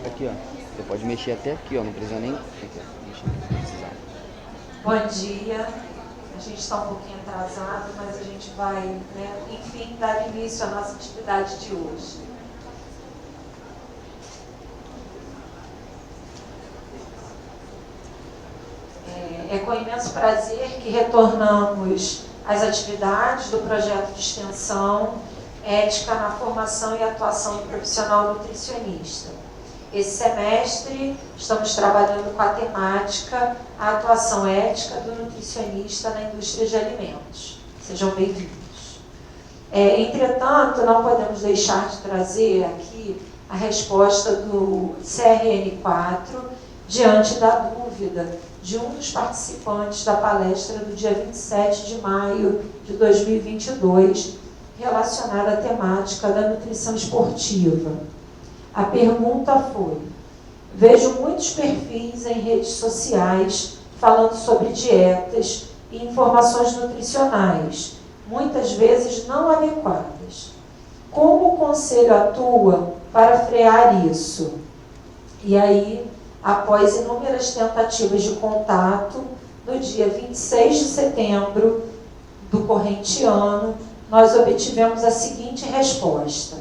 Aqui, ó. Você pode mexer até aqui, ó. Não precisa nem. Aqui, ó. Mexer, não precisar. Bom dia. A gente está um pouquinho atrasado, mas a gente vai, enfim, dar início à nossa atividade de hoje. É com imenso prazer que retornamos às atividades do projeto de extensão Ética na Formação e Atuação do Profissional Nutricionista. Esse semestre estamos trabalhando com a temática a atuação ética do nutricionista na indústria de alimentos. Sejam bem-vindos. Entretanto, não podemos deixar de trazer aqui a resposta do CRN4 diante da dúvida de um dos participantes da palestra do dia 27 de maio de 2022, relacionada à temática da nutrição esportiva. A pergunta foi: vejo muitos perfis em redes sociais falando sobre dietas e informações nutricionais, muitas vezes não adequadas. Como o Conselho atua para frear isso? E aí, após inúmeras tentativas de contato, no dia 26 de setembro do corrente ano, nós obtivemos a seguinte resposta: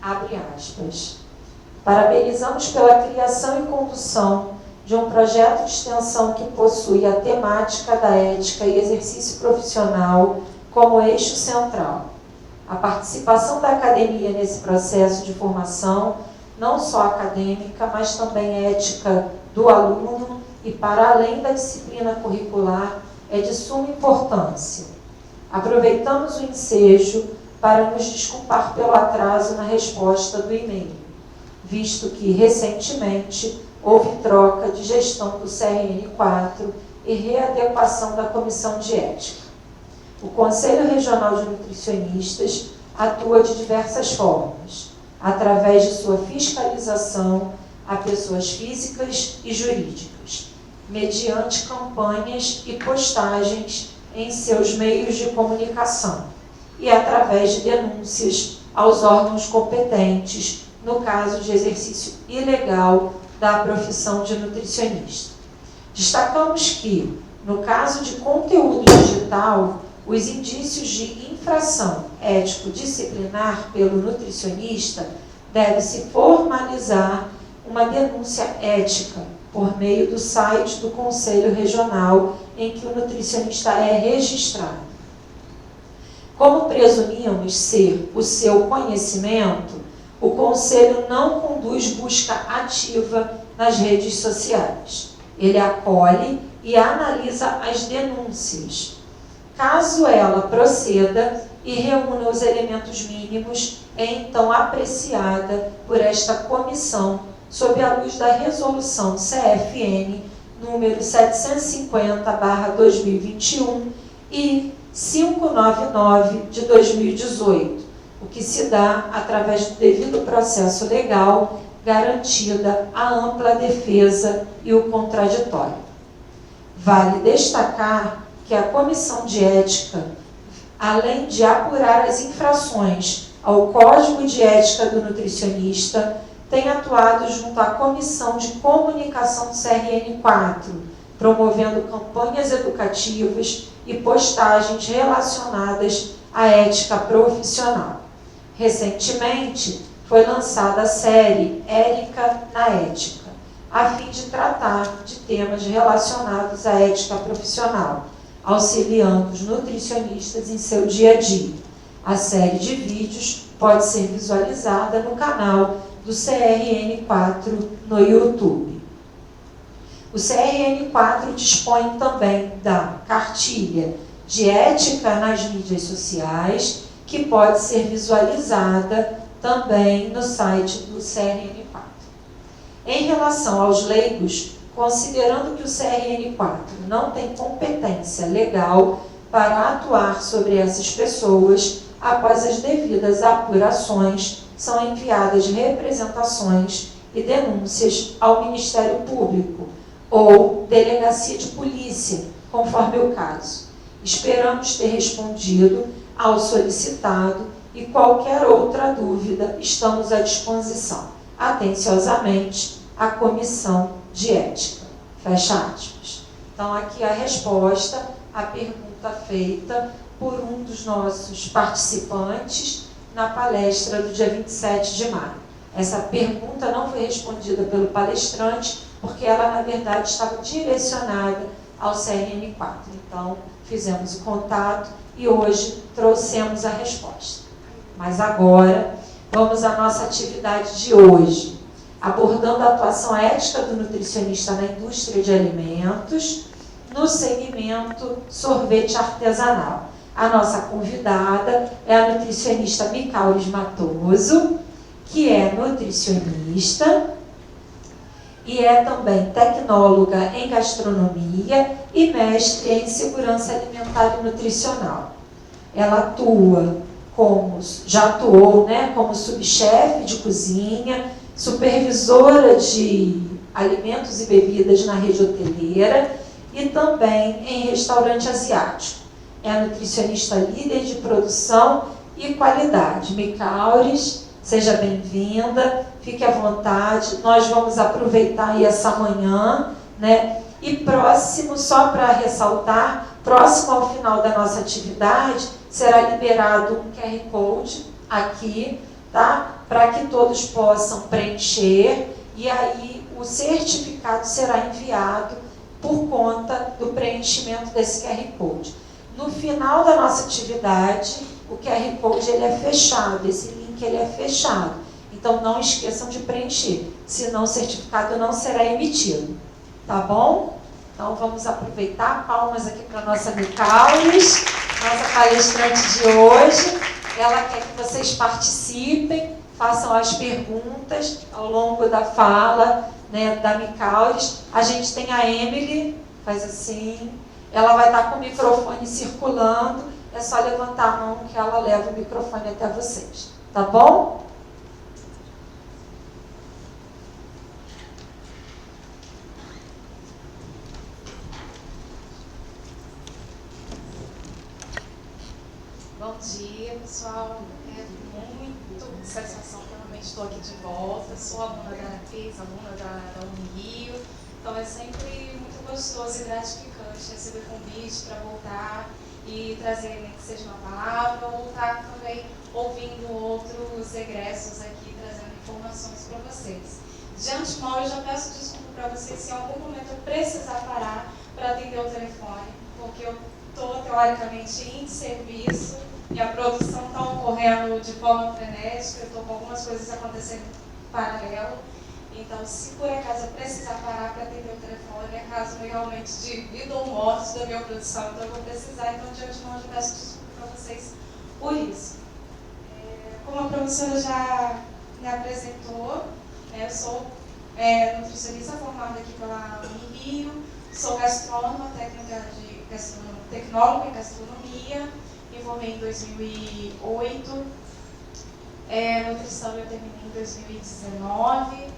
abre aspas. Parabenizamos pela criação e condução de um projeto de extensão que possui a temática da ética e exercício profissional como eixo central. A participação da academia nesse processo de formação, não só acadêmica, mas também ética do aluno e para além da disciplina curricular, é de suma importância. Aproveitamos o ensejo para nos desculpar pelo atraso na resposta do e-mail, visto que, recentemente, houve troca de gestão do CRN4 e readequação da Comissão de Ética. O Conselho Regional de Nutricionistas atua de diversas formas, através de sua fiscalização a pessoas físicas e jurídicas, mediante campanhas e postagens em seus meios de comunicação e através de denúncias aos órgãos competentes no caso de exercício ilegal da profissão de nutricionista. Destacamos que, no caso de conteúdo digital, os indícios de infração ético-disciplinar pelo nutricionista deve-se formalizar uma denúncia ética por meio do site do Conselho Regional em que o nutricionista é registrado. Como presumimos ser o seu conhecimento, o Conselho não conduz busca ativa nas redes sociais. Ele acolhe e analisa as denúncias. Caso ela proceda e reúna os elementos mínimos, é então apreciada por esta comissão sob a luz da resolução CFN número 750/2021 e 599 de 2018, o que se dá através do devido processo legal, garantida a ampla defesa e o contraditório. Vale destacar que a Comissão de Ética, além de apurar as infrações ao Código de Ética do Nutricionista, tem atuado junto à Comissão de Comunicação do CRN4, promovendo campanhas educativas e postagens relacionadas à ética profissional. Recentemente, foi lançada a série Érica na Ética, a fim de tratar de temas relacionados à ética profissional, auxiliando os nutricionistas em seu dia a dia. A série de vídeos pode ser visualizada no canal do CRN4 no YouTube. O CRN4 dispõe também da cartilha de ética nas mídias sociais, que pode ser visualizada também no site do CRN4. Em relação aos leigos, considerando que o CRN4 não tem competência legal para atuar sobre essas pessoas, após as devidas apurações, são enviadas representações e denúncias ao Ministério Público ou Delegacia de Polícia, conforme o caso. Esperamos ter respondido ao solicitado e qualquer outra dúvida estamos à disposição. Atenciosamente, a Comissão de Ética. Fecha aspas. Então, aqui a resposta à pergunta feita por um dos nossos participantes na palestra do dia 27 de maio. Essa pergunta não foi respondida pelo palestrante, porque ela, na verdade, estava direcionada ao CRN4. Então, fizemos o contato e hoje trouxemos a resposta. Mas agora, vamos à nossa atividade de hoje, abordando a atuação ética do nutricionista na indústria de alimentos, no segmento sorvete artesanal. A nossa convidada é a nutricionista Micaulis Matoso, que é nutricionista e é também tecnóloga em gastronomia e mestre em segurança alimentar e nutricional. Ela já atuou, né, como subchefe de cozinha, supervisora de alimentos e bebidas na rede hoteleira e também em restaurante asiático. É a nutricionista líder de produção e qualidade. Micaulis, seja bem-vinda, fique à vontade. Nós vamos aproveitar aí essa manhã, né? E próximo, só para ressaltar, próximo ao final da nossa atividade, será liberado um QR Code aqui, tá? Para que todos possam preencher e aí o certificado será enviado por conta do preenchimento desse QR Code. No final da nossa atividade, o QR Code ele é fechado, esse link ele é fechado. Então não esqueçam de preencher, senão o certificado não será emitido. Tá bom? Então vamos aproveitar, palmas aqui para a nossa Micaulis, nossa palestrante de hoje. Ela quer que vocês participem, façam as perguntas ao longo da fala, né, da Micaulis. A gente tem a Emily, faz assim, ela vai estar com o microfone circulando, é só levantar a mão que ela leva o microfone até vocês. Tá bom? Bom dia, pessoal. É muito satisfação que eu realmente estou aqui de volta. Sou aluna da ANAPES, aluna da Unirio. Então é sempre muito gostoso e gratificante receber convite para voltar e trazer, nem que seja uma palavra, ou estar também ouvindo outros egressos aqui, trazendo informações para vocês. De antemão, eu já peço desculpa para vocês se em algum momento eu precisar parar para atender o telefone, porque eu estou, teoricamente, em serviço e a produção está ocorrendo de forma frenética, eu estou com algumas coisas acontecendo em paralelo. Então, se por acaso eu precisar parar para atender o telefone, é caso realmente de vida ou morte da minha produção, então eu vou precisar, então de antemão eu peço desculpa para vocês por isso. Como a professora já me apresentou, eu sou nutricionista formada aqui pela Unirio, sou gastrônoma, tecnóloga em gastronomia, me formei em 2008, nutrição eu terminei em 2019,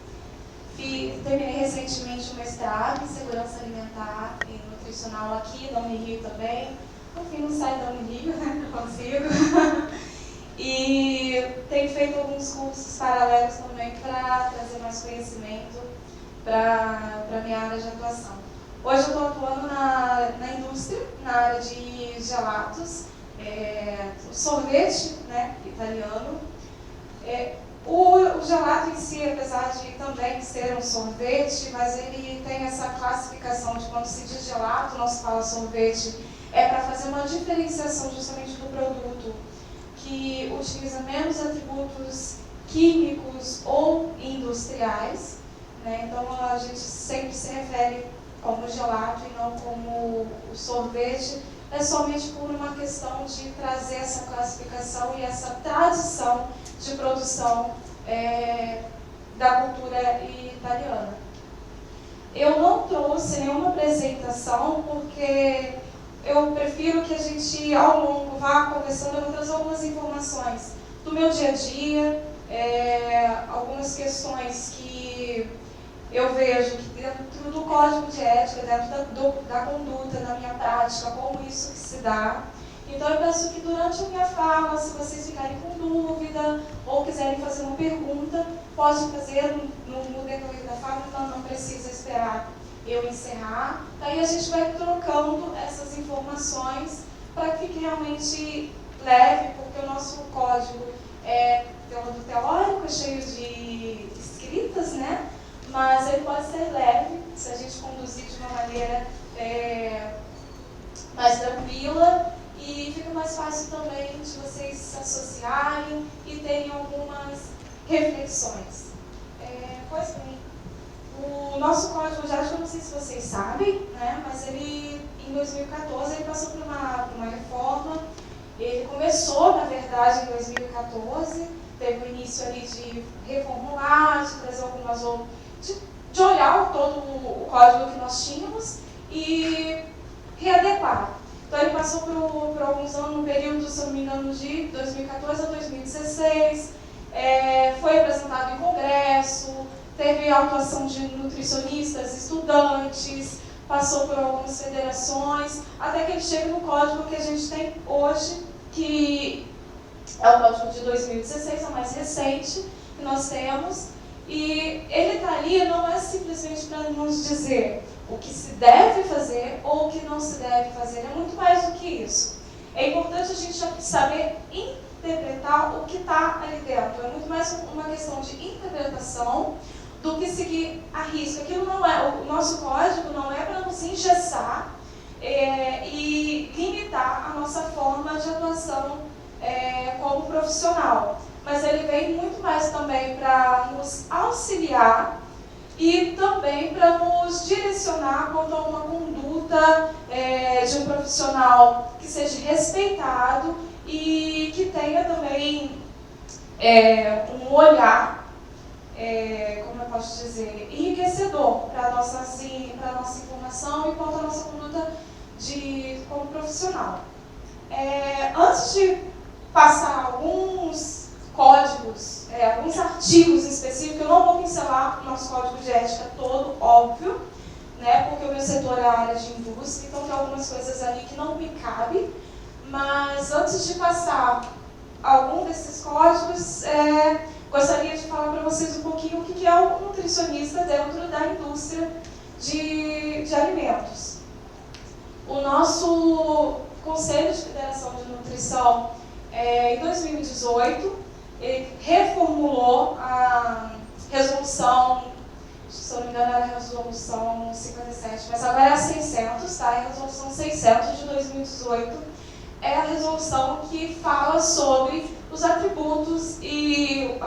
terminei recentemente um mestrado em segurança alimentar e nutricional aqui da Unirio também. No fim, não sai da Unirio, né? Não consigo. E tenho feito alguns cursos paralelos também para trazer mais conhecimento para a minha área de atuação. Hoje eu estou atuando na indústria, na área de gelatos, sorvete, né, italiano. O gelato em si, apesar de também ser um sorvete, mas ele tem essa classificação de quando se diz gelato, não se fala sorvete, é para fazer uma diferenciação justamente do produto que utiliza menos atributos químicos ou industriais, né? Então a gente sempre se refere como gelato e não como o sorvete, é somente por uma questão de trazer essa classificação e essa tradição de produção da cultura italiana. Eu não trouxe nenhuma apresentação porque eu prefiro que a gente, ao longo, vá conversando. Eu vou trazer algumas informações do meu dia a dia, algumas questões que eu vejo que dentro do código de ética, dentro da conduta, da minha prática, como isso que se dá. Então, eu peço que durante a minha fala, se vocês ficarem com dúvida ou quiserem fazer uma pergunta, pode fazer no decorrer da fala, então não precisa esperar eu encerrar. Daí a gente vai trocando essas informações para que fique realmente leve, porque o nosso código é teórico, é cheio de escritas, né? Mas ele pode ser leve, se a gente conduzir de uma maneira mais tranquila, e fica mais fácil também de vocês se associarem e terem algumas reflexões. Pois bem, o nosso código já, eu não sei se vocês sabem, né? Mas ele, em 2014, ele passou por uma reforma. Ele começou, na verdade, em 2014, teve o início ali de reformular, de trazer algumas outras, de olhar todo o código que nós tínhamos e readequar. Então ele passou por alguns anos, no período, se não me engano, de 2014 a 2016, foi apresentado em congresso, teve a atuação de nutricionistas, estudantes, passou por algumas federações, até que ele chega no código que a gente tem hoje, que é o código de 2016, é o mais recente que nós temos. E ele está ali não é simplesmente para nos dizer o que se deve fazer ou o que não se deve fazer, é muito mais do que isso. É importante a gente saber interpretar o que está ali dentro, é muito mais uma questão de interpretação do que seguir a risco. Aquilo não é, o nosso código não é para nos engessar e limitar a nossa forma de atuação como profissional. Mas ele vem muito mais também para nos auxiliar e também para nos direcionar quanto a uma conduta de um profissional que seja respeitado e que tenha também um olhar, como eu posso dizer, enriquecedor para a nossa informação e quanto à nossa conduta como profissional. Antes de passar alguns códigos, alguns artigos específicos, eu não vou pincelar o nosso código de ética todo, óbvio, né, porque o meu setor é a área de indústria, então tem algumas coisas ali que não me cabem, mas antes de passar algum desses códigos, gostaria de falar para vocês um pouquinho o que é um nutricionista dentro da indústria de alimentos. O nosso Conselho de Federação de Nutrição, em 2018, ele reformulou a resolução, se não me engano era a resolução 57, mas agora é a 600, tá? É a resolução 600 de 2018, é a resolução que fala sobre os atributos e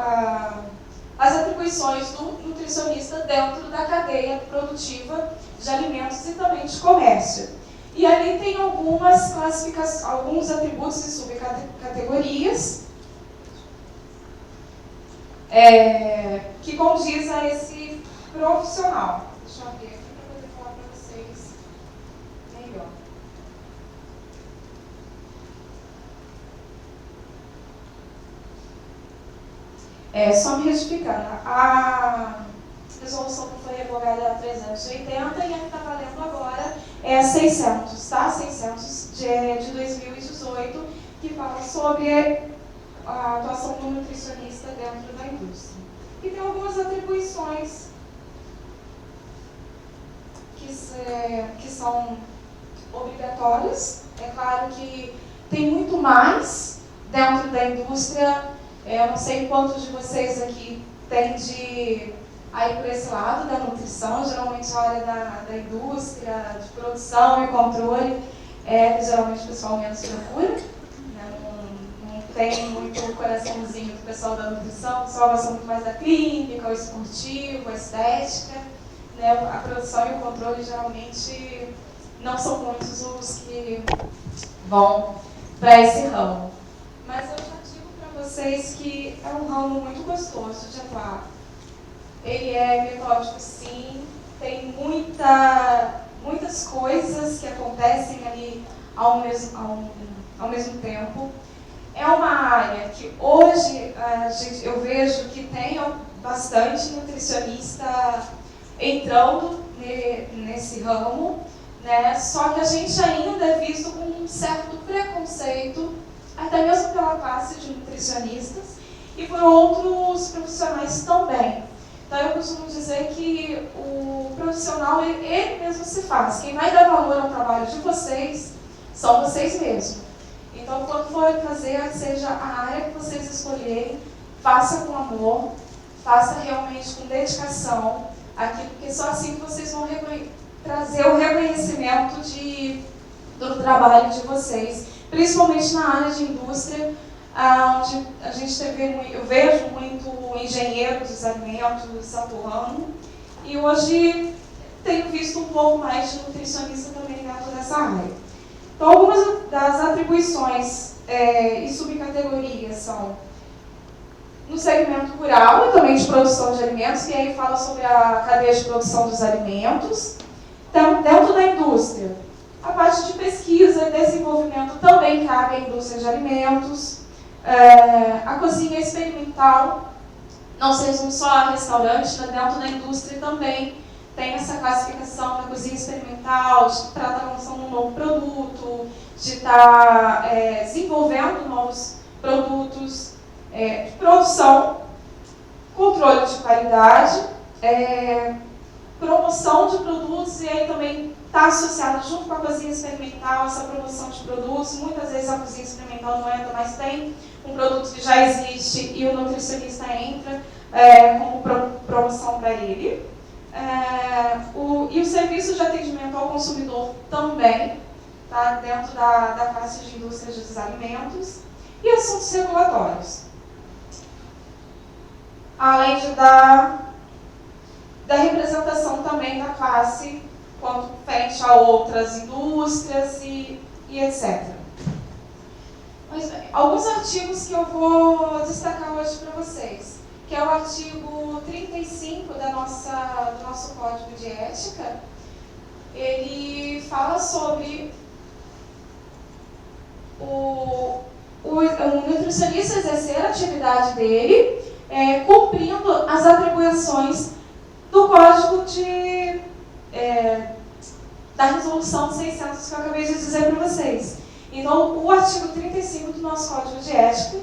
as atribuições do nutricionista dentro da cadeia produtiva de alimentos e também de comércio. E ali tem algumas classificações, alguns atributos e subcategorias que condiz a esse profissional. Deixa eu abrir aqui para poder falar para vocês melhor. Só me retificando, a resolução que foi revogada era 380 e a que está valendo agora é a 600, tá? 600 de 2018, que fala sobre a atuação do nutricionista dentro da indústria. E tem algumas atribuições que são obrigatórias. É claro que tem muito mais dentro da indústria. Eu não sei quantos de vocês aqui têm de aí por esse lado da nutrição, geralmente a área da indústria, de produção e controle, geralmente o pessoal menos procura, né? Não tem muito o coraçãozinho do pessoal da nutrição, o pessoal gosta muito mais da clínica, o esportivo, a estética, né? A produção e o controle geralmente não são muitos os que vão para esse ramo. Mas eu já digo para vocês que é um ramo muito gostoso de atuar. Ele é metódico, sim, tem muitas coisas que acontecem ali ao mesmo tempo. É uma área que hoje eu vejo que tem bastante nutricionista entrando nesse ramo, né? Só que a gente ainda é visto com um certo preconceito, até mesmo pela classe de nutricionistas e por outros profissionais também. Então eu costumo dizer que o profissional, ele mesmo se faz. Quem vai dar valor ao trabalho de vocês são vocês mesmos. Então, quando forem fazer, seja a área que vocês escolherem, faça com amor, faça realmente com dedicação, aqui, porque só assim vocês vão trazer o reconhecimento do trabalho de vocês, principalmente na área de indústria, onde a gente eu vejo muito engenheiro dos alimentos atuando, e hoje tenho visto um pouco mais de nutricionista também dentro dessa área. Então, algumas das atribuições e subcategorias são no segmento rural e também de produção de alimentos, que aí fala sobre a cadeia de produção dos alimentos. Então, dentro da indústria, a parte de pesquisa e desenvolvimento também cabe à indústria de alimentos. A cozinha experimental, não seja só restaurante, né? Dentro da indústria também tem essa classificação da cozinha experimental, de tratar a lançação de um novo produto, de estar desenvolvendo novos produtos, produção, controle de qualidade, promoção de produtos, e aí também está associado junto com a cozinha experimental essa promoção de produtos. Muitas vezes a cozinha experimental não entra, mas tem um produto que já existe e o nutricionista entra como promoção para ele. E o serviço de atendimento ao consumidor também, tá, dentro da classe de indústria dos alimentos, e assuntos regulatórios. Além da representação também da classe quanto frente a outras indústrias e etc. Mas, alguns artigos que eu vou destacar hoje para vocês, que é o artigo 35 do nosso Código de Ética. Ele fala sobre o nutricionista exercer a atividade dele cumprindo as atribuições do Código da Resolução 600 que eu acabei de dizer para vocês. Então, o artigo 35 do nosso Código de Ética,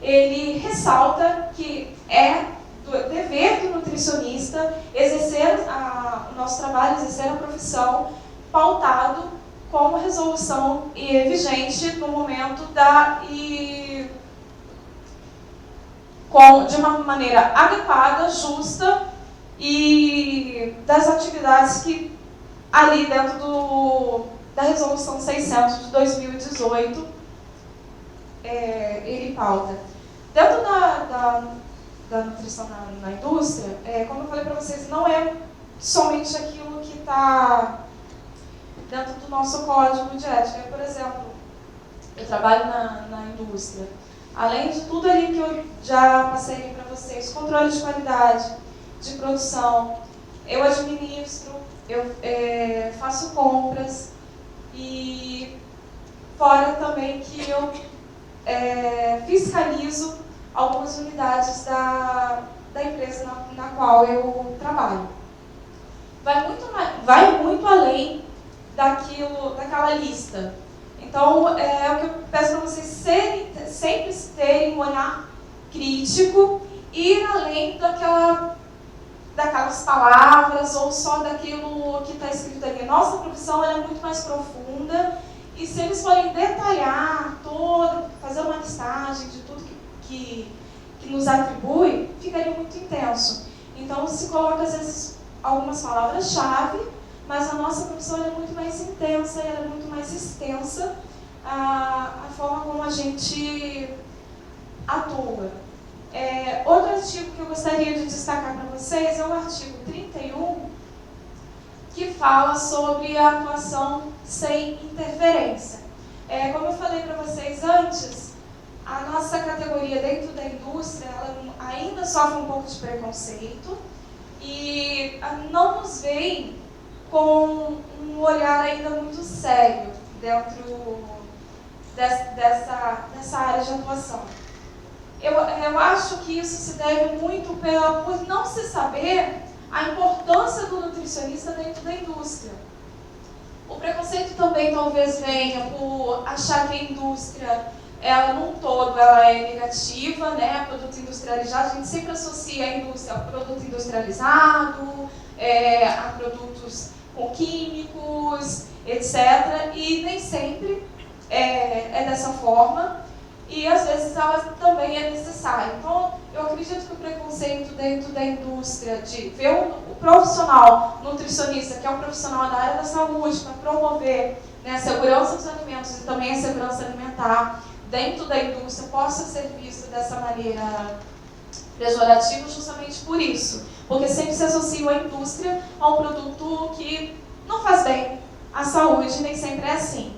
ele ressalta que é do dever do nutricionista exercer o nosso trabalho, exercer a profissão, pautado com a resolução vigente no momento de uma maneira adequada, justa, e das atividades que ali dentro da Resolução 600 de 2018 ele pauta. Dentro da nutrição na indústria, como eu falei para vocês, não é somente aquilo que está dentro do nosso código de ética. Por exemplo, eu trabalho na indústria. Além de tudo ali que eu já passei para vocês, controle de qualidade, de produção, eu administro, eu faço compras, e fora também que eu fiscalizo algumas unidades da empresa na qual eu trabalho. Vai muito além daquela lista. Então, é o que eu peço para vocês sempre terem um olhar crítico, ir além daquelas palavras ou só daquilo que está escrito ali. Nossa profissão é muito mais profunda, e se eles forem detalhar fazer uma listagem de tudo que nos atribui, ficaria muito intenso. Então, se coloca, às vezes, algumas palavras-chave, mas a nossa profissão é muito mais intensa, ela é muito mais extensa, a forma como a gente atua. Outro artigo que eu gostaria de destacar para vocês é o artigo 31, que fala sobre a atuação sem interferência. Como eu falei para vocês antes, a nossa categoria dentro da indústria ela ainda sofre um pouco de preconceito e não nos veem com um olhar ainda muito sério dentro dessa área de atuação. Eu acho que isso se deve muito por não se saber a importância do nutricionista dentro da indústria. O preconceito também talvez venha por achar que a indústria, ela num todo, ela é negativa, né? Produto industrializado, a gente sempre associa a indústria ao produto industrializado, a produtos com químicos, etc. E nem sempre é dessa forma. E às vezes ela também é necessária. Então, eu acredito que o preconceito dentro da indústria, de ver o profissional nutricionista, que é um profissional da área da saúde, para promover, né, a segurança dos alimentos e também a segurança alimentar dentro da indústria, possa ser visto dessa maneira pejorativa, justamente por isso. Porque sempre se associa a indústria a um produto que não faz bem à saúde, nem sempre é assim.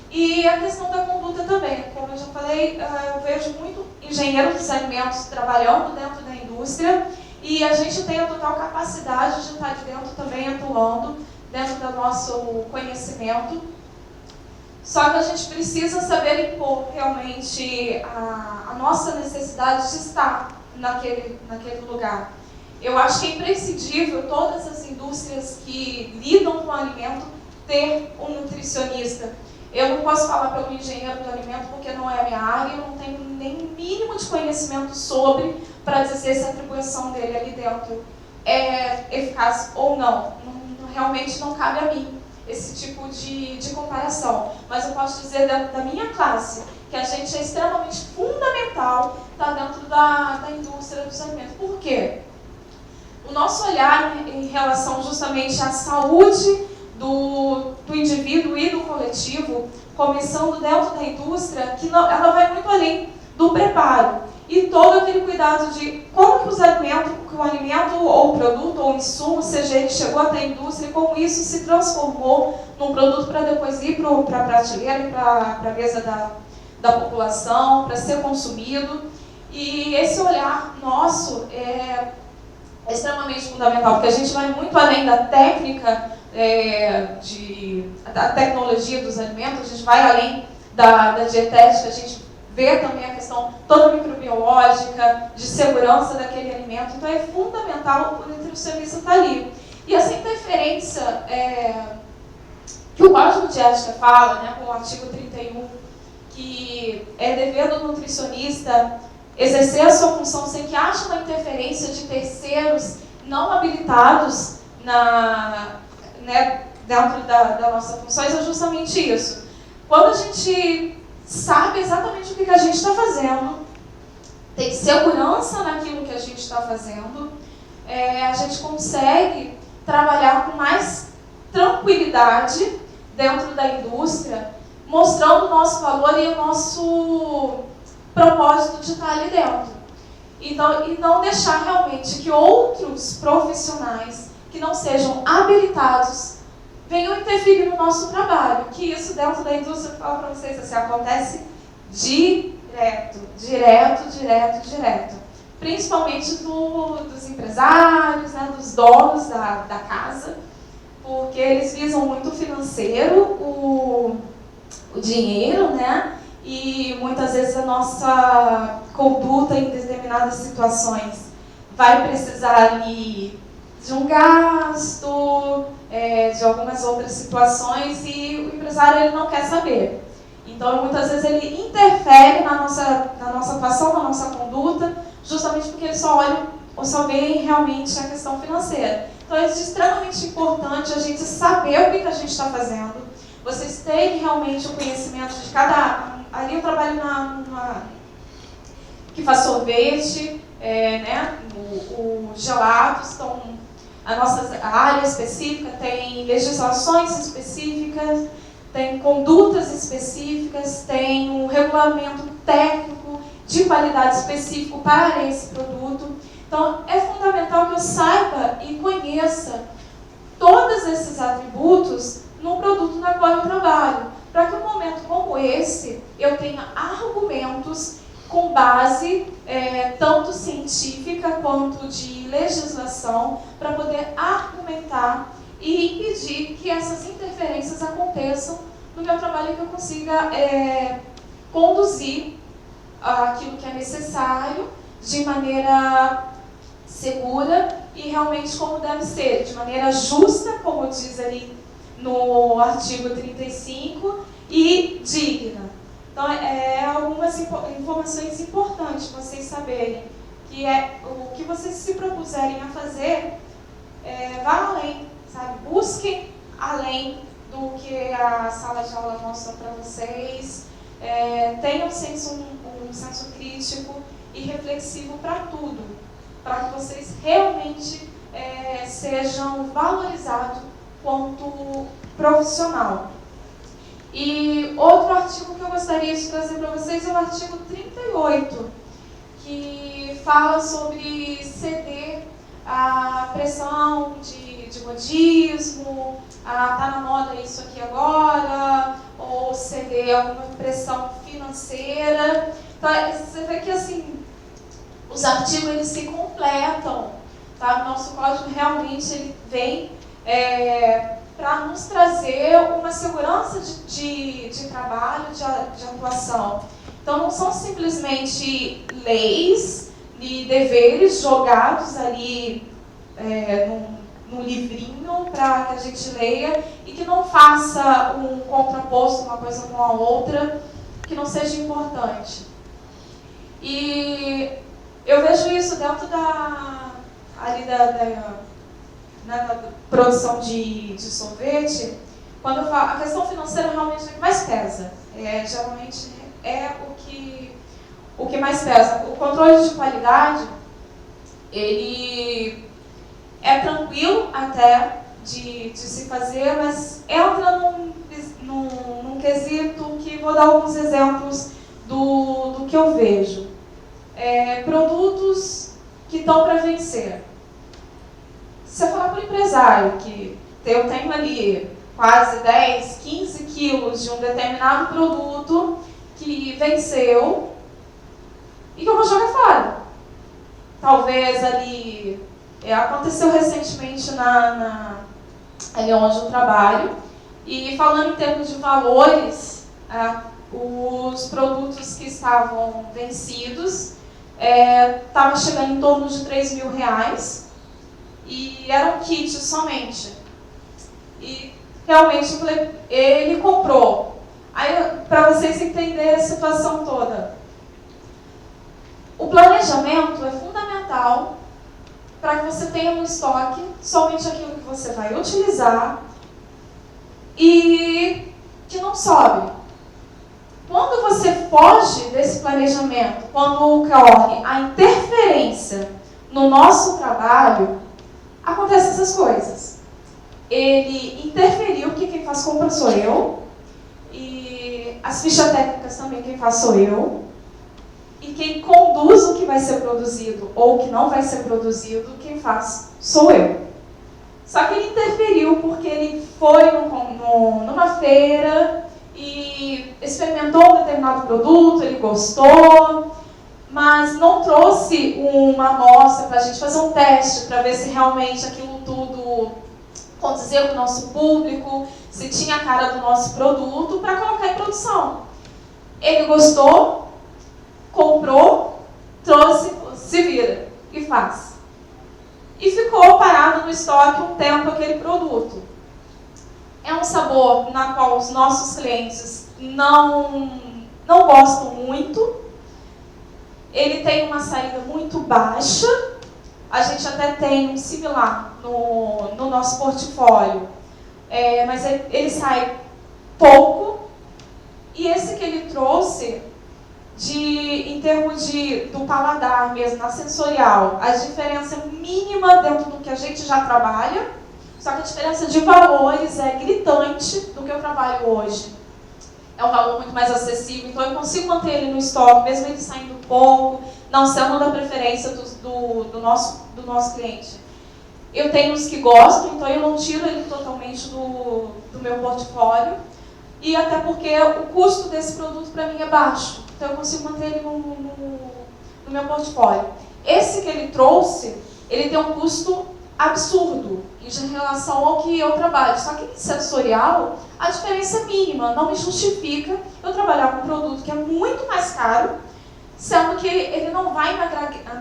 E a questão da conduta também, como eu já falei, eu vejo muito engenheiro dos alimentos trabalhando dentro da indústria e a gente tem a total capacidade de estar de dentro também atuando, dentro do nosso conhecimento. Só que a gente precisa saber impor realmente a nossa necessidade de estar naquele lugar. Eu acho que é imprescindível todas as indústrias que lidam com o alimento ter um nutricionista. Eu não posso falar pelo engenheiro do alimento porque não é a minha área, eu não tenho nem o mínimo de conhecimento sobre para dizer se a atribuição dele ali dentro é eficaz ou não. Realmente não cabe a mim esse tipo de comparação. Mas eu posso dizer da minha classe que a gente é extremamente fundamental estar dentro da indústria dos alimentos. Por quê? O nosso olhar em relação justamente à saúde do indivíduo e do coletivo, começando dentro da indústria, que ela vai muito além do preparo. E todo aquele cuidado de como que o alimento ou o produto ou o insumo, seja ele, chegou até a indústria e como isso se transformou num produto para depois ir para a prateleira, para a mesa da população, para ser consumido. E esse olhar nosso é extremamente fundamental, porque a gente vai muito além da técnica, da tecnologia dos alimentos, a gente vai além da dietética, a gente vê também a questão toda microbiológica, de segurança daquele alimento. Então é fundamental o nutricionista estar ali. E essa interferência que o Código de Ética fala, né, com o artigo 31, que é dever do nutricionista exercer a sua função sem que haja uma interferência de terceiros não habilitados dentro da nossa função, é justamente isso. Quando a gente sabe exatamente o que a gente está fazendo, tem segurança naquilo que a gente está fazendo, a gente consegue trabalhar com mais tranquilidade dentro da indústria, mostrando o nosso valor e o nosso propósito de estar ali dentro. Então, e não deixar realmente que outros profissionais que não sejam habilitados venham interferir no nosso trabalho, que isso dentro da indústria, eu falo para vocês, assim, acontece direto. Principalmente dos empresários, né, dos donos da casa, porque eles visam muito o financeiro, o dinheiro, né, e muitas vezes a nossa conduta em determinadas situações vai precisar ali de um gasto, de algumas outras situações, e o empresário ele não quer saber. Então, muitas vezes ele interfere na nossa atuação, na nossa conduta, justamente porque ele só vê realmente a questão financeira. Então, é extremamente importante a gente saber o que a gente está fazendo, vocês terem realmente o conhecimento de cada... Ali eu trabalho que faz sorvete, né, o gelados, então a nossa área específica tem legislações específicas, tem condutas específicas, tem um regulamento técnico de qualidade específico para esse produto. Então, é fundamental que eu saiba e conheça todos esses atributos no produto na qual eu trabalho, para que um momento como esse eu tenha argumentos com base tanto científica quanto de legislação para poder argumentar e impedir que essas interferências aconteçam no meu trabalho, que eu consiga conduzir aquilo que é necessário de maneira segura e realmente como deve ser, de maneira justa, como diz ali no artigo 35 e digna. Então, algumas informações importantes vocês saberem, que é o que vocês se propuserem a fazer, vá além, sabe? Busquem além do que a sala de aula mostra para vocês, tenham um senso crítico e reflexivo para tudo, para que vocês realmente sejam valorizados quanto profissional. E outro artigo que eu gostaria de trazer para vocês é o artigo 38, que fala sobre ceder à pressão de modismo, tá na moda isso aqui agora, ou ceder a alguma pressão financeira. Então, você vê que assim, os artigos eles se completam, tá? O nosso código realmente ele vem para nos trazer uma segurança de trabalho, de atuação. Então, não são simplesmente leis e deveres jogados ali num livrinho para que a gente leia e que não faça um contraposto uma coisa com a outra, que não seja importante. E eu vejo isso dentro da produção de sorvete, quando eu falo, a questão financeira realmente é o que mais pesa. Geralmente é o que mais pesa. O controle de qualidade, ele é tranquilo até de se fazer, mas entra num quesito que vou dar alguns exemplos do que eu vejo. Produtos que estão para vencer. Se eu falar para o empresário que eu tenho ali quase 10, 15 quilos de um determinado produto que venceu e que eu vou jogar fora. Talvez ali, aconteceu recentemente ali onde eu trabalho, e falando em termos de valores, os produtos que estavam vencidos estavam chegando em torno de R$3.000, e era um kit somente. E realmente ele comprou. Aí, para vocês entenderem a situação toda, o planejamento é fundamental para que você tenha no estoque somente aquilo que você vai utilizar e que não sobe. Quando você foge desse planejamento, quando ocorre a interferência no nosso trabalho, acontecem essas coisas. Ele interferiu, porque quem faz compra sou eu, e as fichas técnicas também quem faz sou eu, e quem conduz o que vai ser produzido ou o que não vai ser produzido, quem faz sou eu. Só que ele interferiu porque ele foi numa feira e experimentou um determinado produto, ele gostou, mas não trouxe uma amostra para a gente fazer um teste para ver se realmente aquilo tudo condizia com o nosso público, se tinha a cara do nosso produto para colocar em produção. Ele gostou, comprou, trouxe, se vira e faz. E ficou parado no estoque um tempo aquele produto. É um sabor na qual os nossos clientes não gostam muito. Ele tem uma saída muito baixa. A gente até tem um similar no nosso portfólio, mas ele sai pouco. E esse que ele trouxe, em termos do paladar mesmo, na sensorial, a diferença é mínima dentro do que a gente já trabalha, só que a diferença de valores é gritante do que eu trabalho hoje. É um valor muito mais acessível, então eu consigo manter ele no estoque, mesmo ele saindo pouco, não sendo da preferência do nosso cliente. Eu tenho os que gostam, então eu não tiro ele totalmente do meu portfólio, e até porque o custo desse produto para mim é baixo, então eu consigo manter ele no meu portfólio. Esse que ele trouxe, ele tem um custo absurdo em relação ao que eu trabalho, só que em sensorial a diferença é mínima, não me justifica eu trabalhar com um produto que é muito mais caro, sendo que ele não vai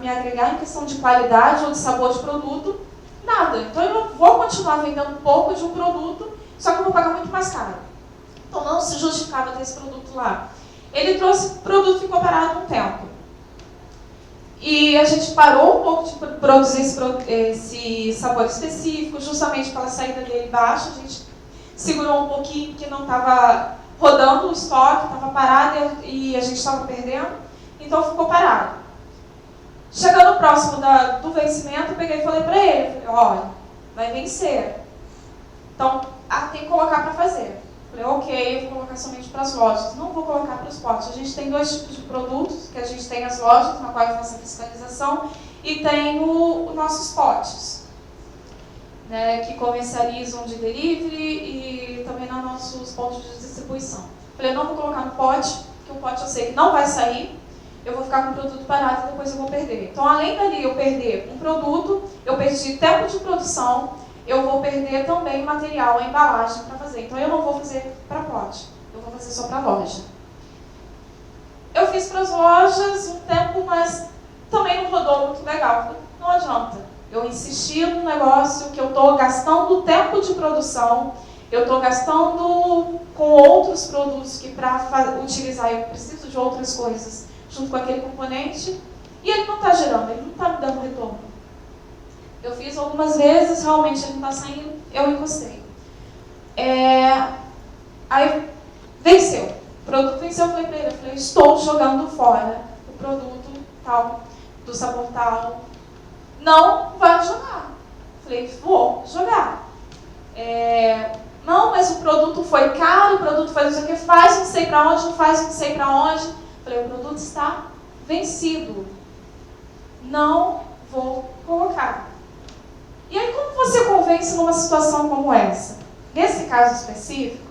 me agregar em questão de qualidade ou de sabor de produto, nada. Então eu vou continuar vendendo um pouco de um produto só que eu vou pagar muito mais caro. Então não se justificava ter esse produto lá. Ele trouxe, o produto ficou parado um tempo. E a gente parou um pouco de produzir esse sabor específico, justamente pela saída dele baixa. A gente segurou um pouquinho, porque não estava rodando o estoque, estava parado e a gente estava perdendo. Então ficou parado. Chegando próximo do vencimento, eu peguei e falei para ele, olha, vai vencer. Então, tem que colocar para fazer. Falei, ok, eu vou colocar somente para as lojas, não vou colocar para os potes. A gente tem 2 tipos de produtos, que a gente tem as lojas, na qual eu faço a fiscalização, e tem os nossos potes, né, que comercializam de delivery e também nos nossos pontos de distribuição. Falei, não vou colocar no pote, porque o pote eu sei que não vai sair, eu vou ficar com o produto parado e depois eu vou perder. Então, além dali eu perder um produto, eu perdi tempo de produção, eu vou perder também o material, a embalagem para fazer. Então, eu não vou fazer para pote, eu vou fazer só para loja. Eu fiz para as lojas um tempo, mas também não rodou muito legal. Não adianta. Eu insisti no negócio que eu estou gastando tempo de produção, eu estou gastando com outros produtos que para utilizar eu preciso de outras coisas junto com aquele componente, e ele não está gerando, ele não está me dando retorno. Eu fiz algumas vezes, realmente ele não está saindo, eu encostei. Aí venceu. O produto venceu, eu falei para ele, estou jogando fora o produto tal, do sabor tal. Não vai jogar. Falei, vou jogar. Não, mas o produto foi caro, o produto foi não sei o que, faz não sei para onde, não faz não sei para onde. Falei, o produto está vencido. Não vou colocar. E aí, como você convence numa situação como essa? Nesse caso específico,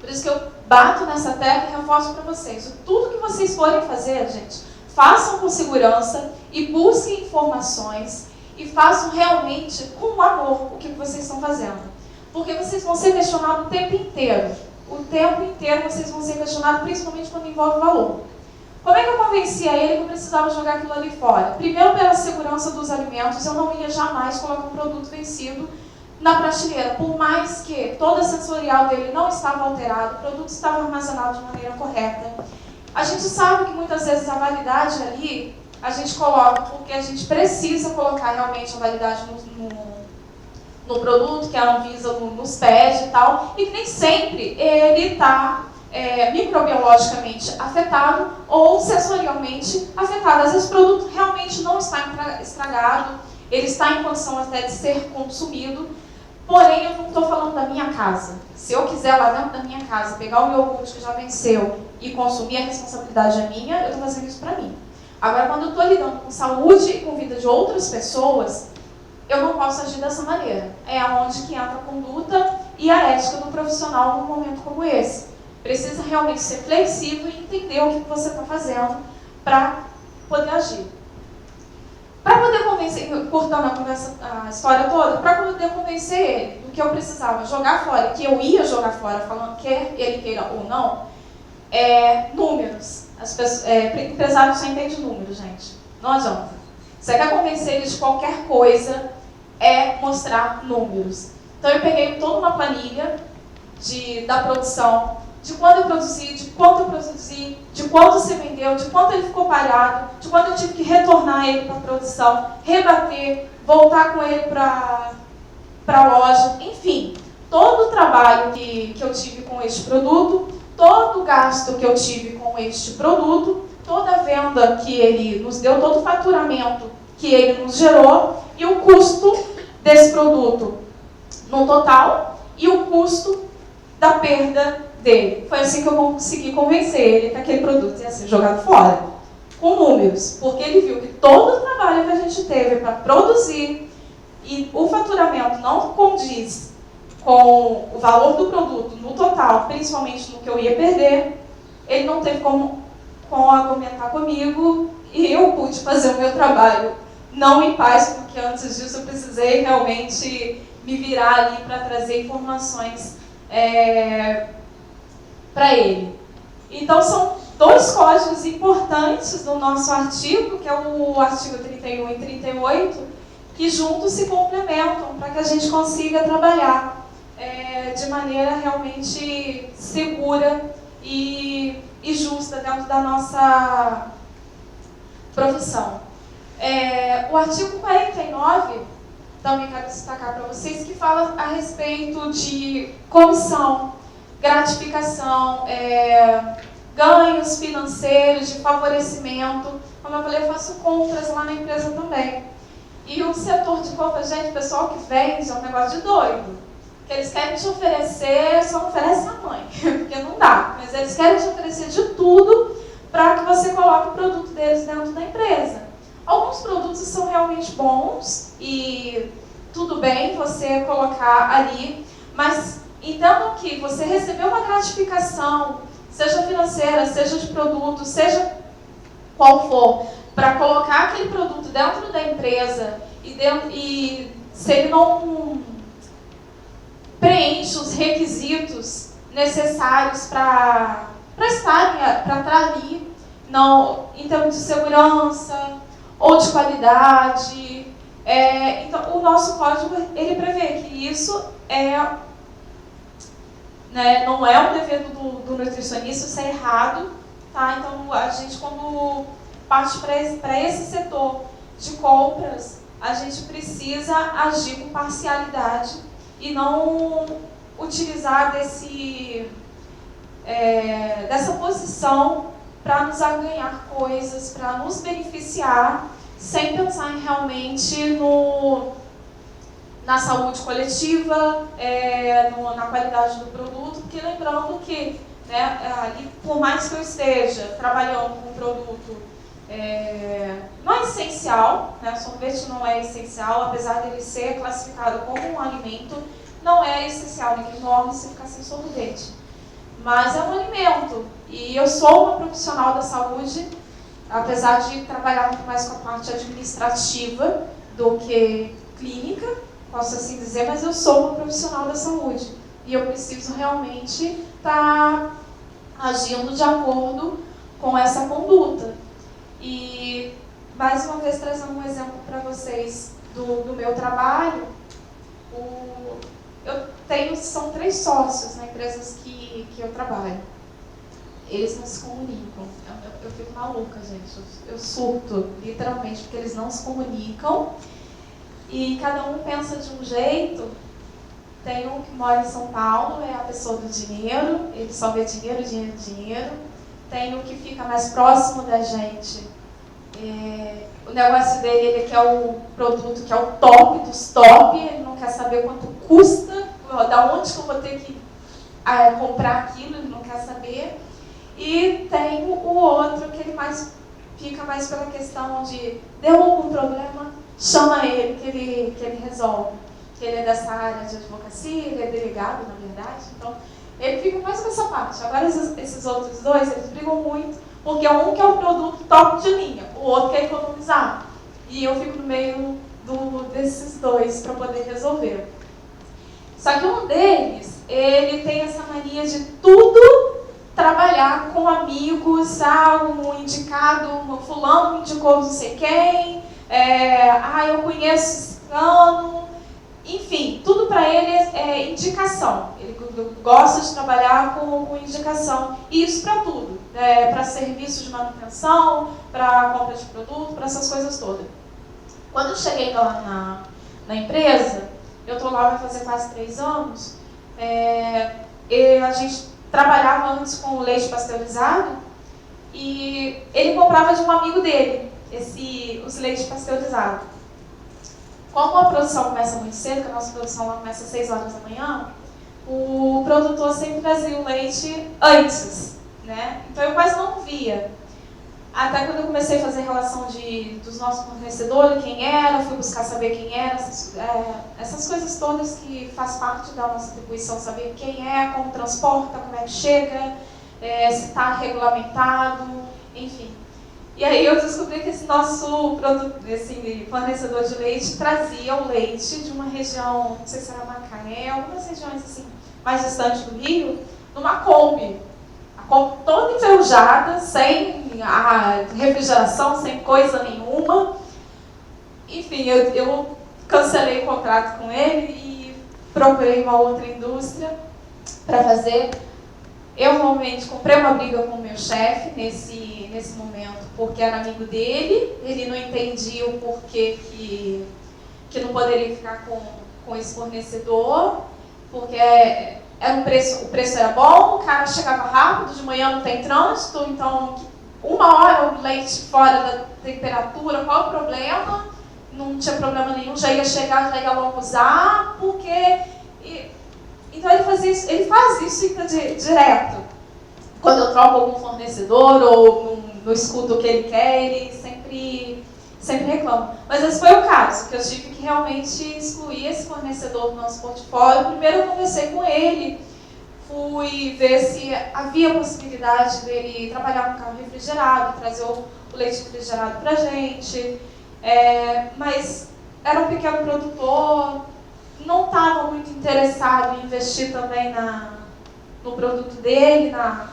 por isso que eu bato nessa tecla e reforço para vocês. Tudo que vocês forem fazer, gente, façam com segurança e busquem informações e façam realmente com amor o que vocês estão fazendo. Porque vocês vão ser questionados o tempo inteiro. O tempo inteiro vocês vão ser questionados, principalmente quando envolve valor. Como é que eu convenci a ele que eu precisava jogar aquilo ali fora? Primeiro, pela segurança dos alimentos, eu não ia jamais colocar um produto vencido na prateleira. Por mais que toda a sensorial dele não estava alterada, o produto estava armazenado de maneira correta. A gente sabe que muitas vezes a validade ali, a gente coloca porque a gente precisa colocar realmente a validade no produto, que a Anvisa nos pede e tal, e que nem sempre ele está microbiologicamente afetado ou sensorialmente afetado. Às vezes o produto realmente não está estragado, ele está em condição até de ser consumido, porém eu não estou falando da minha casa. Se eu quiser lá dentro da minha casa pegar o meu iogurte que já venceu e consumir, a responsabilidade é minha, eu estou fazendo isso para mim. Agora, quando eu estou lidando com saúde e com vida de outras pessoas, eu não posso agir dessa maneira. É onde que entra a conduta e a ética do profissional num momento como esse. Precisa realmente ser flexível e entender o que você está fazendo para poder agir. Para poder convencer, cortando a história toda, para poder convencer ele do que eu precisava jogar fora, que eu ia jogar fora, falando quer ele queira ou não, números. Empresário só entende números, gente. Não adianta. Você quer convencer ele de qualquer coisa, mostrar números. Então eu peguei toda uma planilha da produção, de quando eu produzi, de quanto eu produzi, de quanto se vendeu, de quanto ele ficou parado, de quanto eu tive que retornar ele para a produção, rebater, voltar com ele para a loja, enfim, todo o trabalho que eu tive com este produto, todo o gasto que eu tive com este produto, toda a venda que ele nos deu, todo o faturamento que ele nos gerou e o custo desse produto no total e o custo da perda dele. Foi assim que eu consegui convencer ele que aquele produto ia ser jogado fora, com números, porque ele viu que todo o trabalho que a gente teve para produzir e o faturamento não condiz com o valor do produto no total, principalmente no que eu ia perder, ele não teve como argumentar comigo e eu pude fazer o meu trabalho não em paz, porque antes disso eu precisei realmente me virar ali para trazer informações para ele. Então são 2 códigos importantes do nosso artigo, que é o artigo 31 e 38, que juntos se complementam para que a gente consiga trabalhar de maneira realmente segura e justa dentro da nossa profissão. O artigo 49, também quero destacar para vocês, que fala a respeito de comissão, gratificação, ganhos financeiros, de favorecimento. Como eu falei, eu faço compras lá na empresa também. E o setor de compras, gente, o pessoal que vende é um negócio de doido. Que eles querem te oferecer, só não oferece a mãe, porque não dá. Mas eles querem te oferecer de tudo para que você coloque o produto deles dentro da empresa. Alguns produtos são realmente bons e tudo bem você colocar ali, mas entendam que você recebeu uma gratificação, seja financeira, seja de produto, seja qual for, para colocar aquele produto dentro da empresa e se ele não preenche os requisitos necessários para estar ali, não, em termos de segurança ou de qualidade. Então, o nosso código ele prevê que isso não é um dever do nutricionista, isso é errado. Tá? Então, a gente, quando parte para esse setor de compras, a gente precisa agir com parcialidade e não utilizar dessa posição para nos ganhar coisas, para nos beneficiar, sem pensar realmente na saúde coletiva, na qualidade do produto, porque lembrando que, ali, por mais que eu esteja trabalhando com um produto não é essencial, sorvete não é essencial, apesar dele ser classificado como um alimento, não é essencial, ninguém morre se ficar sem sorvete. Mas é um alimento, e eu sou uma profissional da saúde, apesar de trabalhar muito mais com a parte administrativa do que clínica, posso assim dizer, mas eu sou uma profissional da saúde. E eu preciso realmente estar agindo de acordo com essa conduta. E, mais uma vez, trazendo um exemplo para vocês do meu trabalho, são 3 sócios na empresas que eu trabalho. Eles não se comunicam. Eu fico maluca, gente. Eu surto, literalmente, porque eles não se comunicam. E cada um pensa de um jeito. Tem um que mora em São Paulo, é a pessoa do dinheiro. Ele só vê dinheiro, dinheiro, dinheiro. Tem um que fica mais próximo da gente. O negócio dele, ele quer o produto que é o top dos top. Ele não quer saber quanto custa, da onde que eu vou ter que comprar aquilo, ele não quer saber. E tem o outro que ele fica mais pela questão de deu algum problema, chama ele que ele resolve. Que ele é dessa área de advocacia, ele é delegado, na verdade. Então, ele fica mais com essa parte. Agora, esses outros dois, eles brigam muito, porque um quer o produto top de linha, o outro quer economizar. E eu fico no meio desses dois para poder resolver. Só que um deles, ele tem essa mania de tudo trabalhar com amigos, um indicado, fulano indicou não sei quem, eu conheço esse plano, enfim, tudo para ele é indicação. Ele gosta de trabalhar com indicação, e isso para tudo, para serviço de manutenção, para compra de produto, para essas coisas todas. Quando eu cheguei lá na empresa, eu estou lá vai fazer quase 3 anos, a gente trabalhava antes com leite pasteurizado e ele comprava de um amigo dele os leites pasteurizados. Como a produção começa muito cedo, que a nossa produção lá começa às 6 horas da manhã, o produtor sempre trazia o leite antes, né? Então eu quase não via. Até quando eu comecei a fazer relação dos nossos fornecedores, quem era, fui buscar saber quem era, essas coisas todas que faz parte da nossa atribuição, saber quem é, como transporta, como é que chega, se está regulamentado, enfim. E aí eu descobri que esse fornecedor de leite trazia o leite de uma região, não sei se era Macaé, algumas regiões assim, mais distantes do Rio, numa Kombi. A Kombi toda enferrujada, sem refrigeração, sem coisa nenhuma. Enfim, eu cancelei o contrato com ele e procurei uma outra indústria para fazer. Eu realmente comprei uma briga com o meu chefe nesse momento, porque era amigo dele, ele não entendia o porquê que não poderia ficar com esse fornecedor, porque era o preço era bom, o cara chegava rápido, de manhã não tem trânsito, então 1 hora o leite fora da temperatura, qual o problema? Não tinha problema nenhum, já ia chegar, já ia logo usar, porque... Então ele faz isso direto. Quando eu troco algum fornecedor ou não escuto o que ele quer, ele sempre reclama. Mas esse foi o caso, que eu tive que realmente excluir esse fornecedor do nosso portfólio. Primeiro eu conversei com ele, fui ver se havia possibilidade dele trabalhar com carro refrigerado, trazer o leite refrigerado para a gente. Mas era um pequeno produtor, não estava muito interessado em investir também no produto dele, na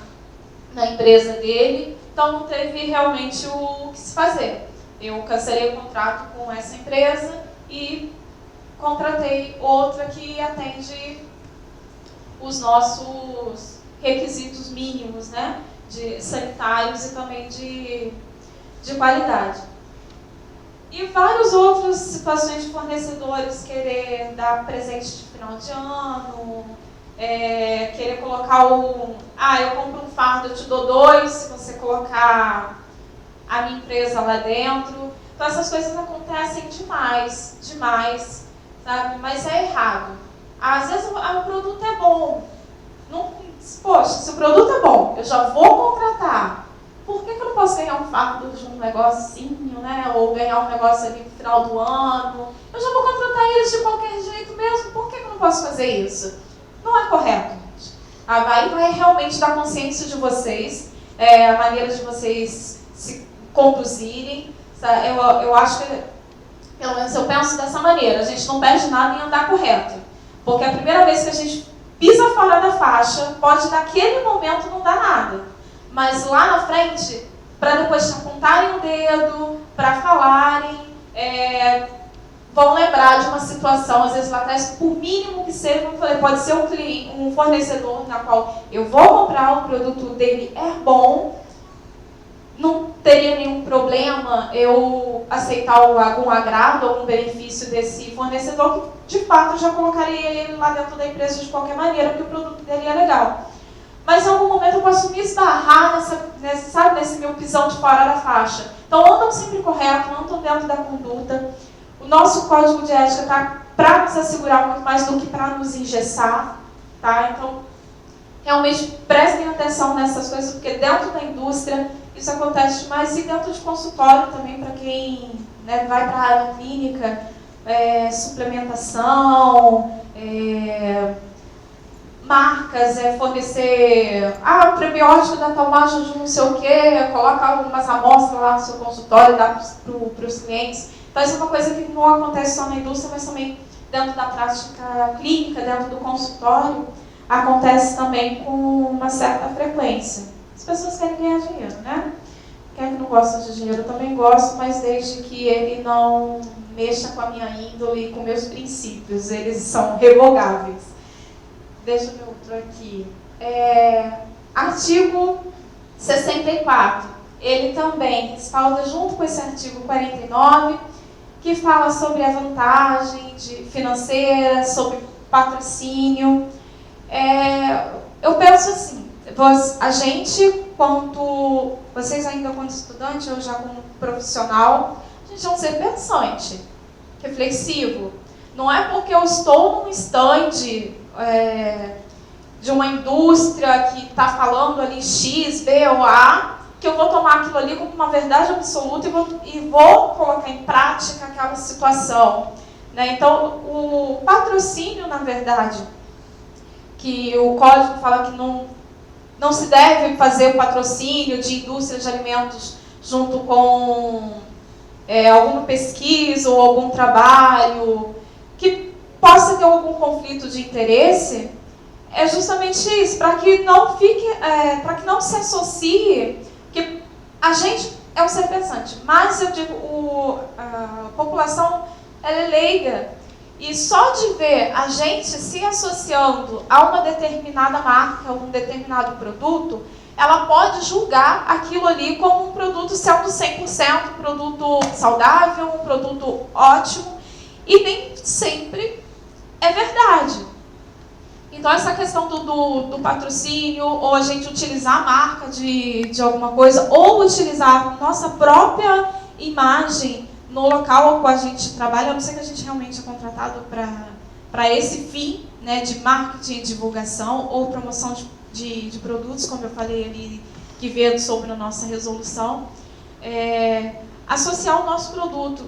empresa dele, então não teve realmente o que se fazer. Eu cancelei o contrato com essa empresa e contratei outra que atende os nossos requisitos mínimos, né, de sanitários e também de qualidade. E várias outras situações de fornecedores querer dar presente de final de ano, querer colocar eu compro um fardo, eu te dou 2 se você colocar a minha empresa lá dentro. Então essas coisas acontecem demais, sabe? Mas é errado. Às vezes o produto é bom. Poxa, se o produto é bom, eu já vou contratar. Por que eu não posso ganhar um fardo de um negocinho, né? Ou ganhar um negócio ali no final do ano? Eu já vou contratar eles de qualquer jeito mesmo. Por que eu não posso fazer isso? Não é correto, gente. Aí vai realmente da consciência de vocês, a maneira de vocês se conduzirem. Eu acho que, pelo menos eu penso dessa maneira, a gente não perde nada em andar correto. Porque a primeira vez que a gente pisa fora da faixa, pode naquele momento não dar nada. Mas lá na frente, para depois te apontarem o dedo, para falarem, vão lembrar de uma situação, às vezes lá atrás, por mínimo que seja, como eu falei, pode ser um fornecedor na qual eu vou comprar, o produto dele é bom, não teria nenhum problema eu aceitar algum agrado, algum benefício desse fornecedor, que de fato eu já colocaria ele lá dentro da empresa de qualquer maneira, porque o produto dele é legal. Mas em algum momento eu posso me esbarrar nesse meu pisão de fora da faixa. Então andam sempre correto, andam dentro da conduta. O nosso código de ética está para nos assegurar muito mais do que para nos engessar. Tá? Então, realmente prestem atenção nessas coisas, porque dentro da indústria isso acontece demais, e dentro de consultório também, para quem vai para a área clínica, suplementação, marcas, fornecer o prebiótico da tal marca de não sei o quê, coloca algumas amostras lá no seu consultório e dá para os clientes. Então isso é uma coisa que não acontece só na indústria, mas também dentro da prática clínica, dentro do consultório, acontece também com uma certa frequência. As pessoas querem ganhar dinheiro, né? Quem é que não gosta de dinheiro? Eu também gosto, mas desde que ele não mexa com a minha índole e com meus princípios, eles são revogáveis. Deixa eu ver outro aqui. Artigo 64. Ele também respalda junto com esse artigo 49, que fala sobre a vantagem financeira, sobre patrocínio. Eu penso assim, a gente, vocês ainda quando estudante, eu já como profissional, a gente é um ser pensante, reflexivo. Não é porque eu estou num stand de uma indústria que está falando ali X, B ou A, que eu vou tomar aquilo ali como uma verdade absoluta e vou colocar em prática aquela situação. Né? Então, o patrocínio, na verdade, que o código fala que não se deve fazer o patrocínio de indústria de alimentos junto com alguma pesquisa ou algum trabalho que possa ter algum conflito de interesse, é justamente isso, para que não se associe, porque a gente é um ser pensante, mas eu digo, a população ela é leiga, E só de ver a gente se associando a uma determinada marca, a um determinado produto, ela pode julgar aquilo ali como um produto sendo 100% um produto saudável, um produto ótimo, e nem sempre é verdade. Então, essa questão do patrocínio, ou a gente utilizar a marca de alguma coisa, ou utilizar nossa própria imagem no local ao qual a gente trabalha, a não ser que a gente realmente é contratado para esse fim, né, de marketing, divulgação ou promoção de produtos, como eu falei ali, que veio sobre a nossa resolução, associar o nosso produto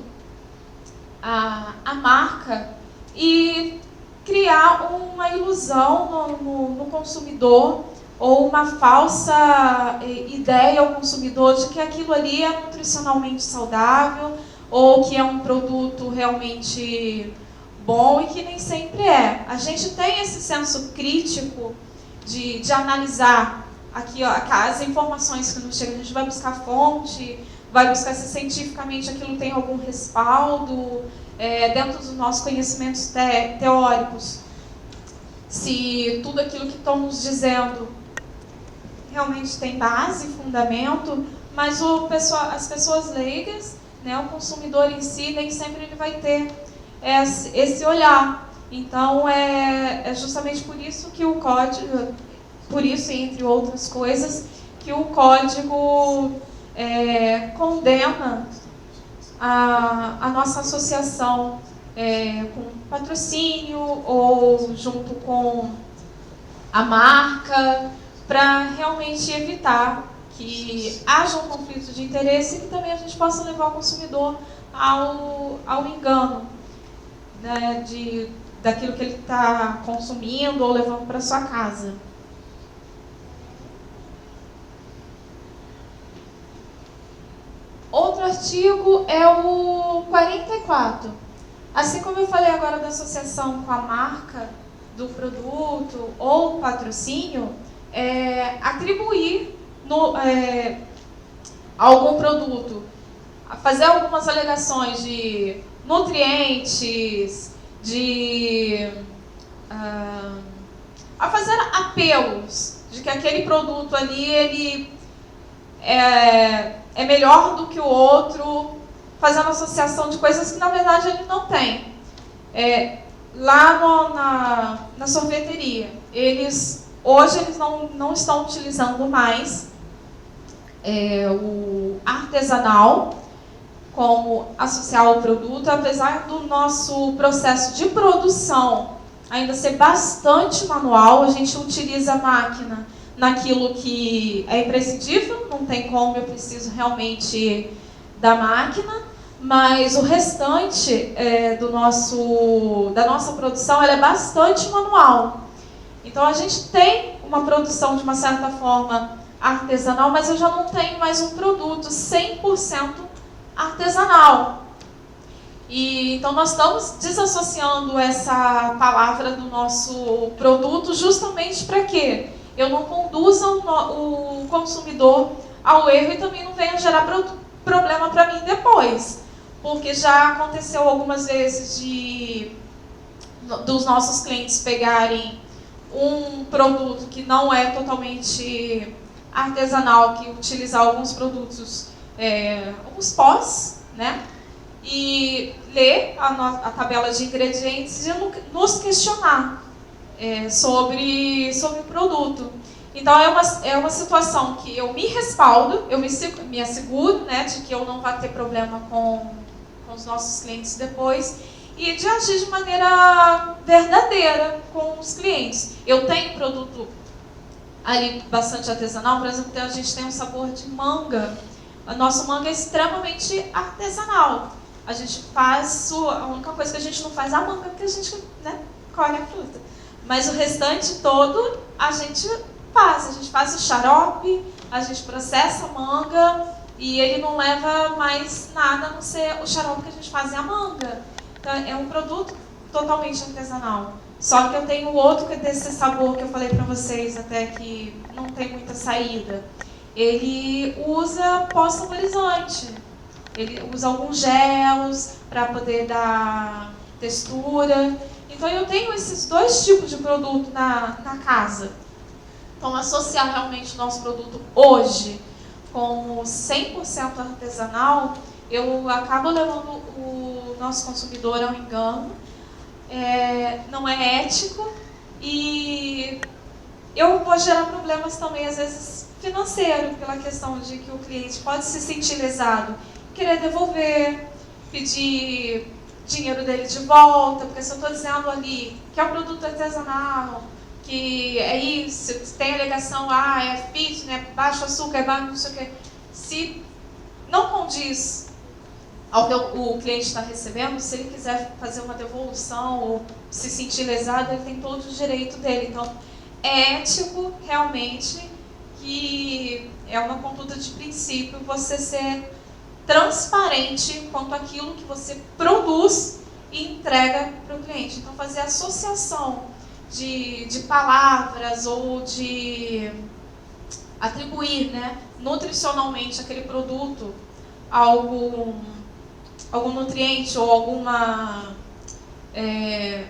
à marca e criar uma ilusão no consumidor ou uma falsa ideia ao consumidor de que aquilo ali é nutricionalmente saudável ou que é um produto realmente bom e que nem sempre é. A gente tem esse senso crítico de analisar aqui, ó, as informações que nos chegam. A gente vai buscar fonte, vai buscar se cientificamente aquilo tem algum respaldo, dentro dos nossos conhecimentos teóricos, se tudo aquilo que estão nos dizendo realmente tem base, fundamento, mas as pessoas leigas, né, o consumidor em si, nem sempre ele vai ter esse olhar. Então, é justamente por isso que o código, por isso, entre outras coisas, que o código condena a nossa associação com patrocínio ou junto com a marca, para realmente evitar que haja um conflito de interesse e que também a gente possa levar o consumidor ao engano, né, daquilo que ele está consumindo ou levando para sua casa. Outro artigo é o 44. Assim como eu falei agora da associação com a marca do produto ou patrocínio, atribuir algum produto, fazer algumas alegações de nutrientes, a fazer apelos de que aquele produto ali ele é melhor do que o outro, fazendo associação de coisas que na verdade ele não tem. Lá na sorveteria, hoje eles não estão utilizando mais o artesanal como associar ao produto, apesar do nosso processo de produção ainda ser bastante manual. A gente utiliza a máquina naquilo que é imprescindível, não tem como, eu preciso realmente da máquina, mas o restante da nossa produção ela é bastante manual. Então a gente tem uma produção de uma certa forma artesanal, mas eu já não tenho mais um produto 100% artesanal. Então nós estamos desassociando essa palavra do nosso produto justamente para quê? Eu não conduza o consumidor ao erro e também não venha gerar problema para mim depois. Porque já aconteceu algumas vezes dos nossos clientes pegarem um produto que não é totalmente artesanal, que utilizar alguns produtos, alguns pós, né? E ler a tabela de ingredientes e nos questionar sobre o produto. Então, é uma situação que eu me respaldo, eu me asseguro, né, de que eu não vou ter problema com os nossos clientes depois, e de agir de maneira verdadeira com os clientes. Eu tenho produto ali bastante artesanal, por exemplo, a gente tem um sabor de manga. A nossa manga é extremamente artesanal. A gente faz, a única coisa que a gente não faz é a manga, porque a gente, né, colhe a fruta. Mas o restante todo a gente faz o xarope, a gente processa a manga e ele não leva mais nada a não ser o xarope que a gente faz e a manga. Então é um produto totalmente artesanal. Só que eu tenho outro que é desse sabor que eu falei para vocês até que não tem muita saída. Ele usa pó-saborizante. Ele usa alguns gels para poder dar textura. Então eu tenho esses dois tipos de produto na casa. Então associar realmente o nosso produto hoje como 100% artesanal, eu acabo levando o nosso consumidor ao engano. Não é ético e eu vou gerar problemas também, às vezes, financeiro, pela questão de que o cliente pode se sentir lesado, querer devolver, pedir dinheiro dele de volta, porque se eu estou dizendo ali que é um produto artesanal, que é isso, tem alegação, é fit, né, baixo açúcar, é baixo não sei o quê, se não condiz ao que o cliente está recebendo, se ele quiser fazer uma devolução ou se sentir lesado, ele tem todo o direito dele. Então, é ético, realmente, que é uma conduta de princípio, você ser transparente quanto àquilo que você produz e entrega para o cliente. Então, fazer associação de palavras ou de atribuir, né, nutricionalmente aquele produto a algum nutriente ou alguma... qual é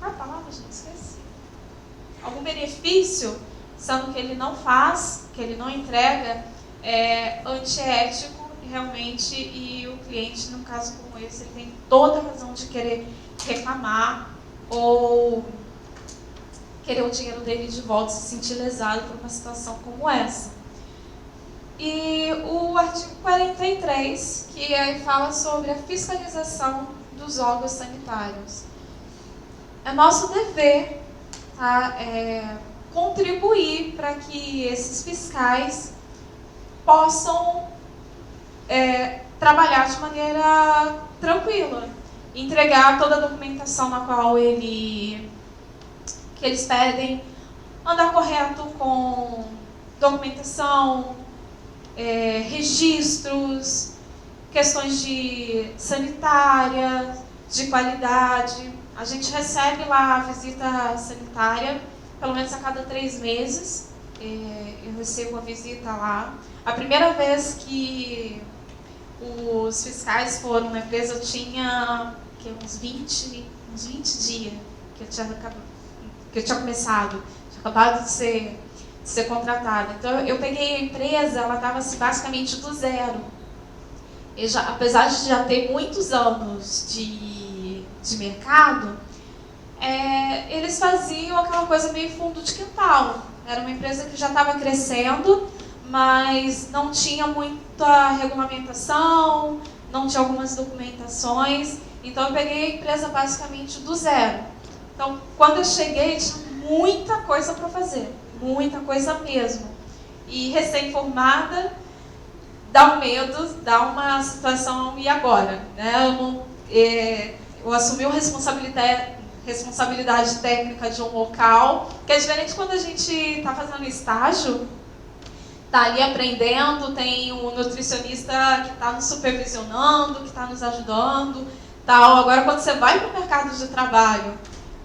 a palavra, gente? Esqueci. Algum benefício, sendo que ele não faz, que ele não entrega, é antiético realmente, e o cliente, num caso como esse, ele tem toda a razão de querer reclamar ou querer o dinheiro dele de volta, se sentir lesado por uma situação como essa. E o artigo 43, que aí fala sobre a fiscalização dos órgãos sanitários. É nosso dever, tá, contribuir para que esses fiscais possam trabalhar de maneira tranquila, entregar toda a documentação na qual eles pedem, andar correto com documentação, registros, questões de sanitária, de qualidade. A gente recebe lá a visita sanitária, pelo menos a cada 3 meses, eu recebo a visita lá. A primeira vez que os fiscais foram na empresa, eu tinha uns 20 dias que eu tinha começado, tinha acabado de ser contratada. Então, eu peguei a empresa, ela estava assim, basicamente do zero. Apesar de já ter muitos anos de mercado, eles faziam aquela coisa meio fundo de quintal. Era uma empresa que já estava crescendo, mas não tinha muita regulamentação, não tinha algumas documentações. Então, eu peguei a empresa basicamente do zero. Então, quando eu cheguei, tinha muita coisa para fazer, muita coisa mesmo. E recém-formada, dá um medo, dá uma situação, e agora? Né? Eu assumi uma responsabilidade técnica de um local, que é diferente quando a gente está fazendo estágio, está ali aprendendo, tem um nutricionista que está nos supervisionando, que está nos ajudando, tal. Agora, quando você vai para o mercado de trabalho,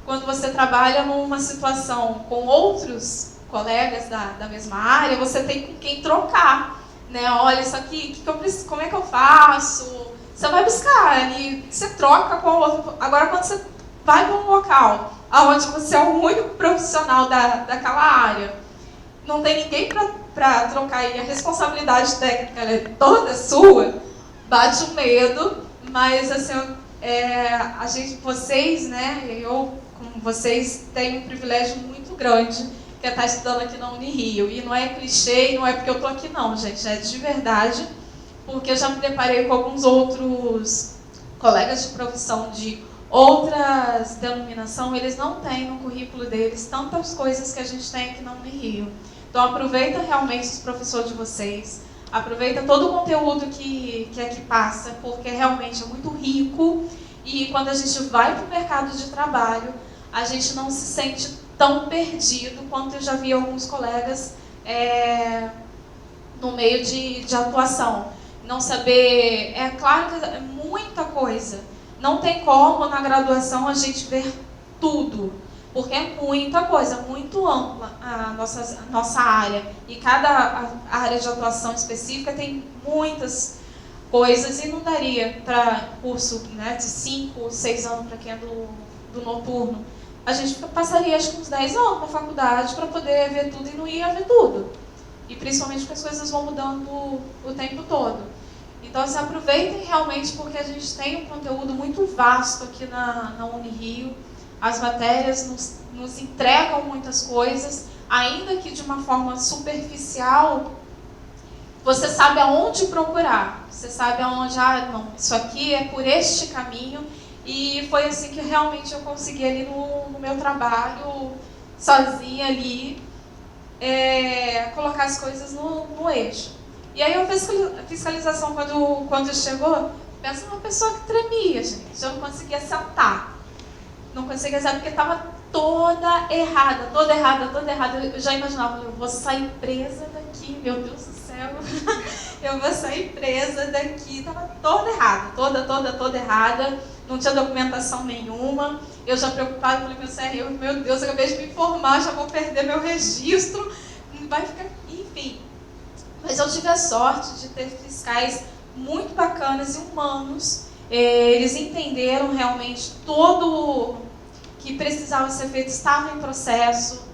quando você trabalha numa situação com outros colegas da mesma área, você tem com quem trocar, né? Olha, isso aqui, que eu preciso, como é que eu faço? Você vai buscar ali, você troca com o outro. Agora, quando você vai para um local onde você é o único profissional daquela área, não tem ninguém para trocar e a responsabilidade técnica é toda sua, bate um medo, mas assim, vocês, né, eu como vocês, têm um privilégio muito grande, que é estar estudando aqui na Unirio. E não é clichê, não é porque eu estou aqui não, gente, é de verdade, porque eu já me deparei com alguns outros colegas de profissão de outras denominações, eles não têm no currículo deles tantas coisas que a gente tem aqui na Unirio. Então aproveita realmente os professores de vocês, aproveita todo o conteúdo que aqui passa, porque realmente é muito rico, e quando a gente vai para o mercado de trabalho, a gente não se sente tão perdido quanto eu já vi alguns colegas no meio de atuação. Não saber, é claro que é muita coisa, não tem como na graduação a gente ver tudo, porque é muita coisa, muito ampla a nossa área, e cada área de atuação específica tem muitas coisas e não daria para curso, né, de 5, 6 anos para quem é do noturno. A gente passaria acho que uns 10 anos na faculdade para poder ver tudo e não ia ver tudo. E principalmente porque as coisas vão mudando o tempo todo. Então, assim, aproveitem realmente porque a gente tem um conteúdo muito vasto aqui na Unirio. As matérias nos entregam muitas coisas, ainda que de uma forma superficial. Você sabe aonde procurar, você sabe aonde, não, isso aqui é por este caminho. E foi assim que realmente eu consegui ali no meu trabalho, sozinha ali, colocar as coisas no eixo. E aí a fiscalização, quando chegou, pensa numa pessoa que tremia, gente. Eu não conseguia sentar. Não conseguia sentar porque estava toda errada. Eu já imaginava, eu vou sair presa daqui, meu Deus do céu. Eu vou sair presa daqui. Estava toda errada, toda errada. Não tinha documentação nenhuma. Eu já preocupada, falei, meu Deus, eu acabei de me informar, já vou perder meu registro. Vai ficar, enfim. Mas eu tive a sorte de ter fiscais muito bacanas e humanos. Eles entenderam realmente todo que precisava ser feito, estava em processo.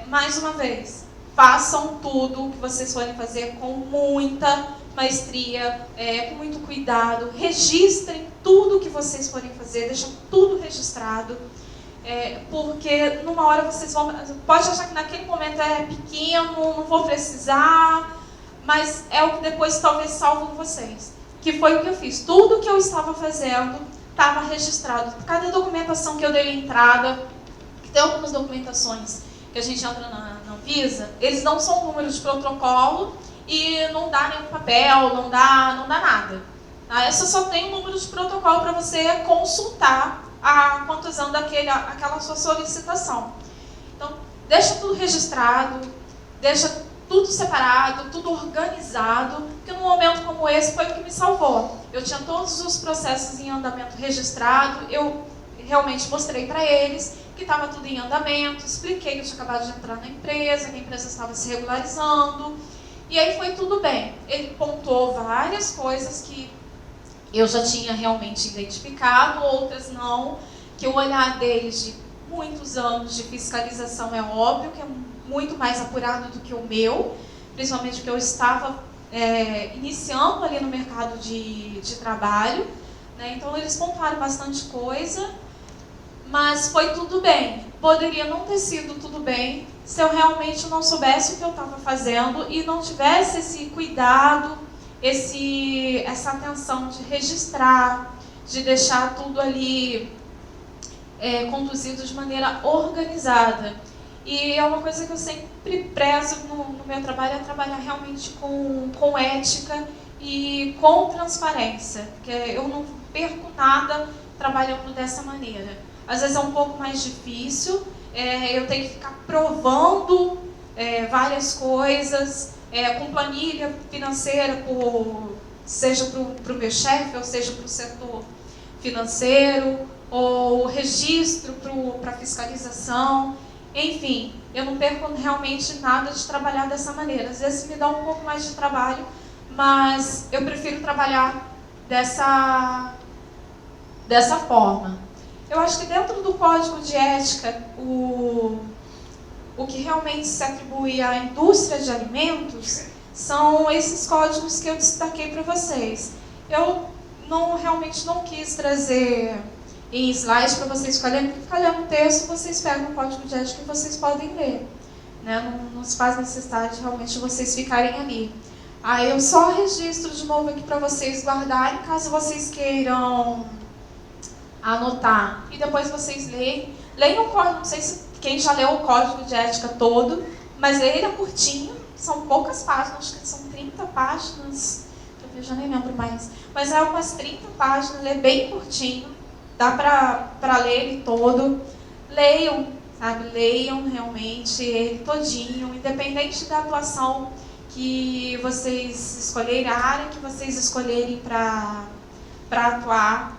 Mais uma vez, façam tudo que vocês forem fazer com muita maestria, com muito cuidado. Registrem tudo que vocês forem fazer, deixem tudo registrado. Porque numa hora vocês vão... Pode achar que naquele momento é pequeno, não vou precisar, mas é o que depois talvez salve vocês. Que foi o que eu fiz. Tudo que eu estava fazendo estava registrado. Cada documentação que eu dei entrada, tem algumas documentações que a gente entra na Anvisa, eles não são números de protocolo e não dá nenhum papel, não dá nada. Tá? Essa só tem um número de protocolo para você consultar a conclusão aquela sua solicitação. Então, deixa tudo registrado, deixa tudo separado, tudo organizado, porque num momento como esse foi o que me salvou. Eu tinha todos os processos em andamento registrado, eu realmente mostrei para eles que estava tudo em andamento, expliquei que eu tinha acabado de entrar na empresa, que a empresa estava se regularizando, e aí foi tudo bem. Ele pontuou várias coisas que eu já tinha realmente identificado, outras não, que o olhar deles de muitos anos de fiscalização é óbvio, que é muito mais apurado do que o meu, principalmente porque eu estava iniciando ali no mercado de trabalho, né? Então eles pontuaram bastante coisa, mas foi tudo bem. Poderia não ter sido tudo bem se eu realmente não soubesse o que eu estava fazendo e não tivesse esse cuidado, essa atenção de registrar, de deixar tudo ali conduzido de maneira organizada. E é uma coisa que eu sempre prezo no meu trabalho, é trabalhar realmente com ética e com transparência, porque eu não perco nada trabalhando dessa maneira. Às vezes é um pouco mais difícil, eu tenho que ficar provando várias coisas, com planilha financeira, seja para o meu chefe, ou seja para o setor financeiro, ou registro para fiscalização. Enfim, eu não perco realmente nada de trabalhar dessa maneira. Às vezes me dá um pouco mais de trabalho, mas eu prefiro trabalhar dessa forma. Eu acho que dentro do Código de Ética, o que realmente se atribui à indústria de alimentos são esses códigos que eu destaquei para vocês. Eu realmente não quis trazer em slides para vocês ficarem lendo o texto, vocês pegam o Código de Ética e vocês podem ler. Né? Não se faz necessidade realmente vocês ficarem ali. Aí eu só registro de novo aqui para vocês guardarem, caso vocês queiram anotar. E depois vocês leiam o código, não sei se quem já leu o Código de Ética todo, mas ele é curtinho, são poucas páginas, acho que são 30 páginas, eu já nem lembro mais, mas é umas 30 páginas, ele é bem curtinho, dá para ler ele todo. Leiam, sabe? Leiam realmente ele todinho, independente da atuação que vocês escolherem, a área que vocês escolherem para atuar.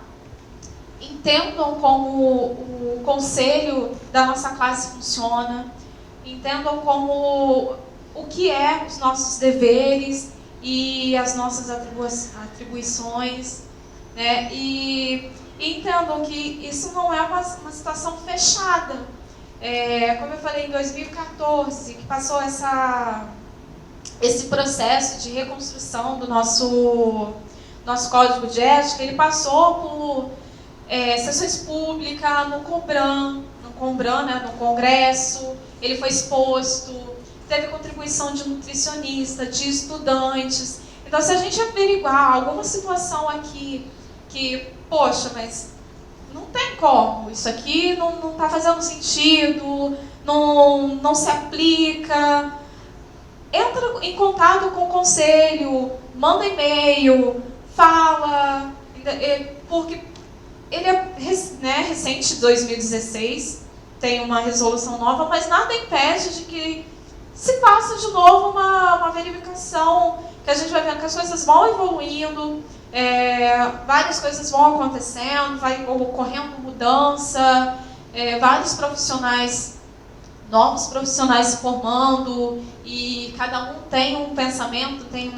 Entendam como o conselho da nossa classe funciona, entendam como o que é os nossos deveres e as nossas atribuições, né? E entendam que isso não é uma situação fechada. Como eu falei, em 2014, que passou esse processo de reconstrução do nosso Código de Ética, ele passou por sessões públicas no CONBRAN, né, no Congresso, ele foi exposto, teve contribuição de nutricionista, de estudantes. Então, se a gente averiguar alguma situação aqui que, poxa, mas não tem como, isso aqui não está fazendo sentido, não se aplica, entra em contato com o conselho, manda e-mail, fala, porque ele é recente, 2016, tem uma resolução nova, mas nada impede de que se faça de novo uma verificação, que a gente vai vendo que as coisas vão evoluindo, várias coisas vão acontecendo, vai ocorrendo mudança, vários profissionais, novos profissionais se formando, e cada um tem um pensamento, tem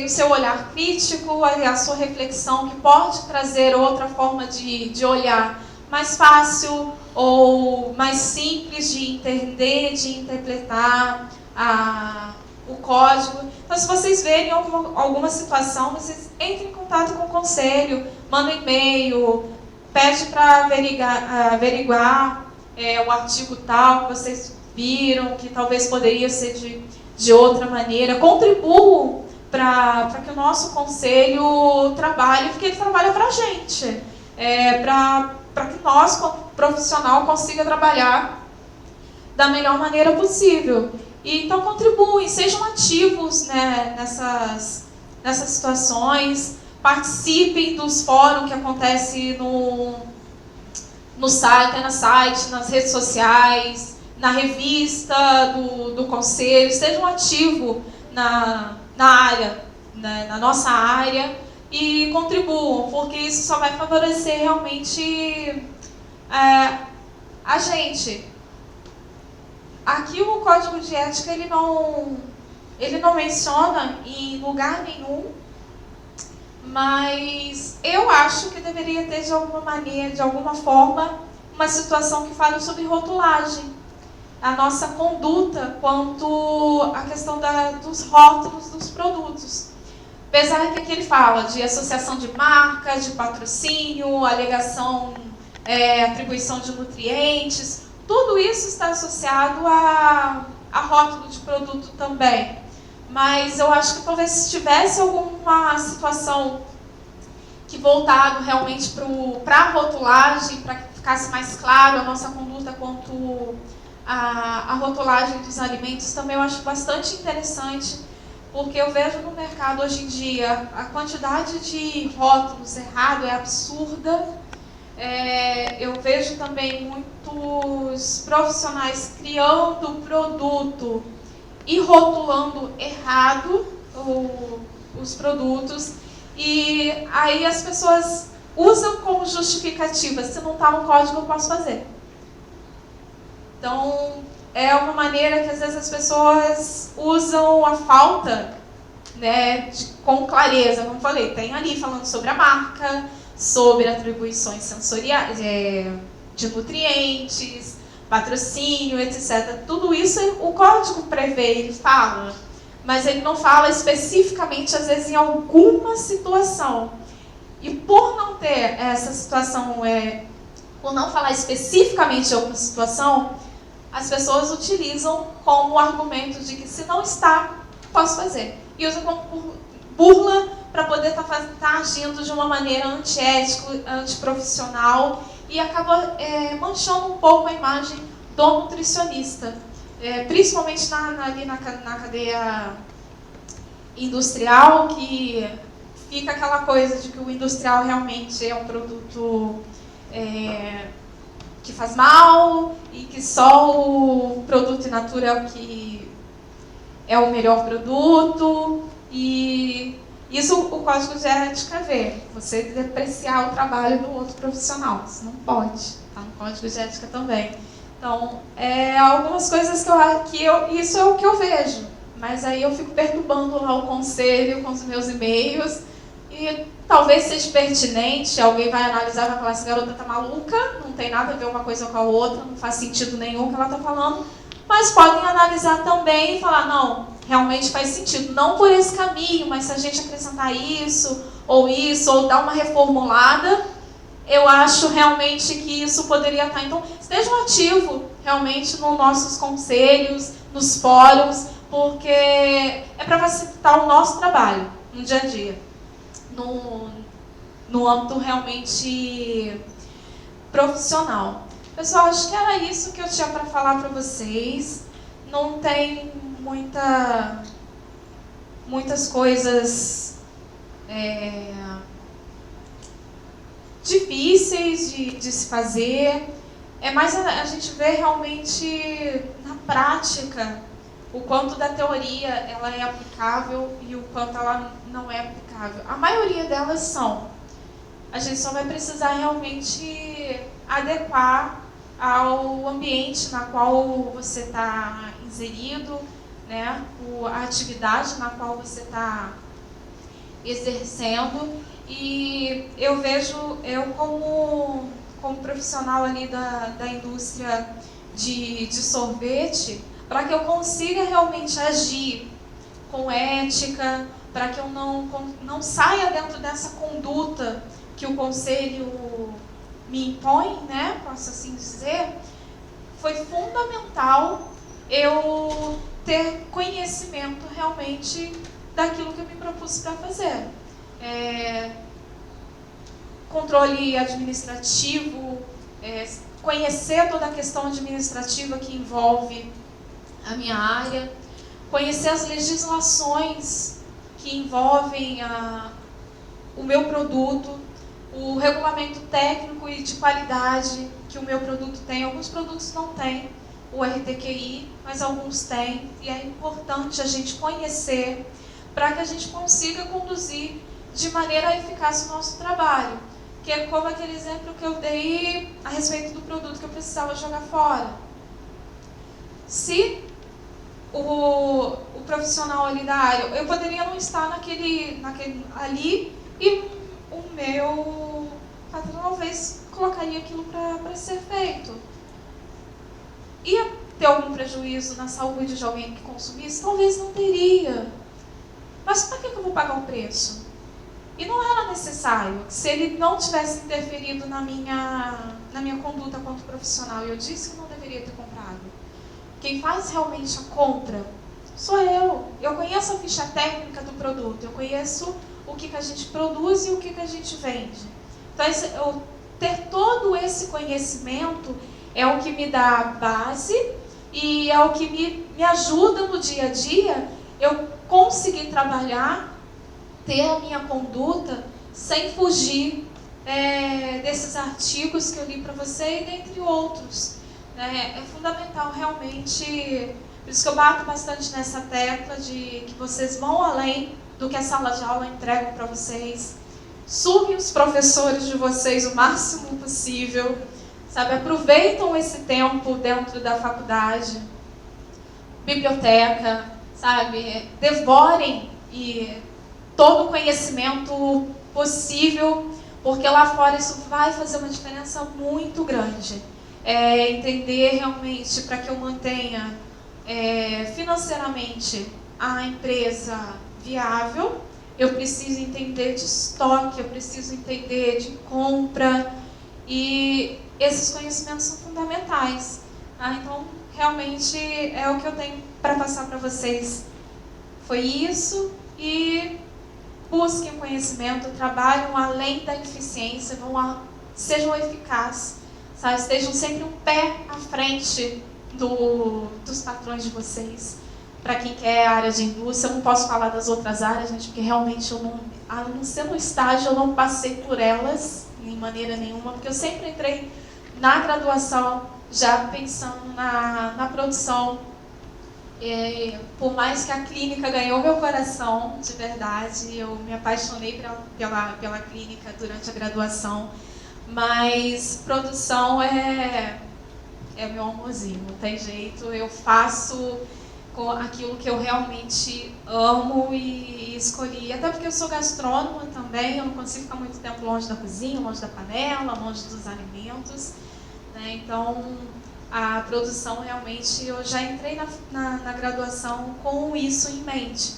o seu olhar crítico, a sua reflexão, que pode trazer outra forma de olhar mais fácil ou mais simples de entender, de interpretar o código. Então, se vocês verem alguma situação, vocês entrem em contato com o conselho, mandem e-mail, pede para averiguar o artigo tal que vocês viram, que talvez poderia ser de outra maneira. Contribuam para que o nosso conselho trabalhe, porque ele trabalha para a gente, para que nós, como profissional, consiga trabalhar da melhor maneira possível. E, então, contribuem, sejam ativos, né, nessas situações, participem dos fóruns que acontecem no site, nas redes sociais, na revista do conselho, sejam ativos na área, né, na nossa área, e contribuam, porque isso só vai favorecer realmente a gente. Aqui o Código de Ética ele não menciona em lugar nenhum, mas eu acho que deveria ter de alguma maneira, de alguma forma, uma situação que fale sobre rotulagem. A nossa conduta quanto à questão dos rótulos dos produtos. Apesar que aqui ele fala de associação de marca, de patrocínio, alegação, atribuição de nutrientes, tudo isso está associado a rótulo de produto também. Mas eu acho que talvez se tivesse alguma situação que voltado realmente para a rotulagem, para que ficasse mais claro a nossa conduta quanto a rotulagem dos alimentos, também eu acho bastante interessante, porque eu vejo no mercado hoje em dia a quantidade de rótulos errados é absurda. Eu vejo também muitos profissionais criando produto e rotulando errado os produtos, e aí as pessoas usam como justificativa: se não está no código, eu posso fazer. Então, é uma maneira que às vezes as pessoas usam a falta, né, com clareza. Como falei, tem ali falando sobre a marca, sobre atribuições sensoriais, de nutrientes, patrocínio, etc. Tudo isso o código prevê, ele fala, mas ele não fala especificamente, às vezes, em alguma situação. E por não ter essa situação, por não falar especificamente de alguma situação, as pessoas utilizam como argumento de que se não está, posso fazer. E usam como burla para poder estar agindo de uma maneira antiética, antiprofissional, e acaba manchando um pouco a imagem do nutricionista. Principalmente ali na cadeia industrial, que fica aquela coisa de que o industrial realmente é um produto que faz mal, e que só o produto in natura é o que é o melhor produto, e isso o Código de Ética vê. Você depreciar o trabalho do outro profissional, isso não pode, está no Código de Ética também. Então, algumas coisas isso é o que eu vejo, Mas aí eu fico perturbando lá o conselho com os meus e-mails e talvez seja pertinente, alguém vai analisar e vai falar, essa garota tá maluca, não tem nada a ver uma coisa com a outra, não faz sentido nenhum o que ela tá falando, mas podem analisar também e falar, não, realmente faz sentido, não por esse caminho, mas se a gente acrescentar isso, ou dar uma reformulada, eu acho realmente que isso poderia estar. Então, estejam ativos realmente nos nossos conselhos, nos fóruns, porque é para facilitar o nosso trabalho no dia a dia, no âmbito realmente profissional. Pessoal, acho que era isso que eu tinha para falar para vocês. Não tem muitas coisas difíceis de se fazer. É mais a gente ver realmente na prática o quanto da teoria ela é aplicável e o quanto ela não é aplicável. A maioria delas são. A gente só vai precisar realmente adequar ao ambiente na qual você está inserido, né? A atividade na qual você está exercendo. E eu vejo, como profissional ali da indústria de sorvete, para que eu consiga realmente agir com ética, para que eu não saia dentro dessa conduta que o conselho me impõe, né, posso assim dizer, foi fundamental eu ter conhecimento realmente daquilo que eu me propus para fazer. Controle administrativo, conhecer toda a questão administrativa que envolve a minha área, conhecer as legislações que envolvem o meu produto, o regulamento técnico e de qualidade que o meu produto tem. Alguns produtos não têm o RTQI, mas alguns têm, e é importante a gente conhecer para que a gente consiga conduzir de maneira eficaz o nosso trabalho. Que é como aquele exemplo que eu dei a respeito do produto que eu precisava jogar fora. Se o profissional ali da área, eu poderia não estar naquele ali e o meu patrão talvez colocaria aquilo para ser feito. Ia ter algum prejuízo na saúde de alguém que consumisse? Talvez não teria. Mas para que eu vou pagar o preço? E não era necessário, se ele não tivesse interferido na minha conduta quanto profissional. Eu disse que não deveria ter comprado. Quem faz realmente a compra sou eu. Eu conheço a ficha técnica do produto, eu conheço o que a gente produz e o que a gente vende. Então, eu ter todo esse conhecimento é o que me dá a base e é o que me ajuda no dia a dia eu conseguir trabalhar, ter a minha conduta sem fugir desses artigos que eu li para você e dentre outros. É fundamental realmente, por isso que eu bato bastante nessa tecla de que vocês vão além do que a sala de aula entrega para vocês. Suguem os professores de vocês o máximo possível, sabe? Aproveitam esse tempo dentro da faculdade, biblioteca, sabe? Devorem todo o conhecimento possível, porque lá fora isso vai fazer uma diferença muito grande. Entender realmente para que eu mantenha financeiramente a empresa viável, eu preciso entender de estoque, eu preciso entender de compra, e esses conhecimentos são fundamentais. Então, realmente é o que eu tenho para passar para vocês. Foi isso, e busquem conhecimento, trabalhem além da eficiência, sejam eficazes, sabe? Estejam sempre um pé à frente dos patrões de vocês. Para quem quer a área de indústria, eu não posso falar das outras áreas, gente, porque realmente a não ser no estágio, eu não passei por elas de maneira nenhuma, porque eu sempre entrei na graduação já pensando na produção. Por mais que a clínica ganhou meu coração, de verdade, eu me apaixonei pela clínica durante a graduação, mas produção é meu amorzinho, não tem jeito. Eu faço com aquilo que eu realmente amo e escolhi. Até porque eu sou gastrônoma também, eu não consigo ficar muito tempo longe da cozinha, longe da panela, longe dos alimentos, né? Então, a produção realmente, eu já entrei na graduação com isso em mente.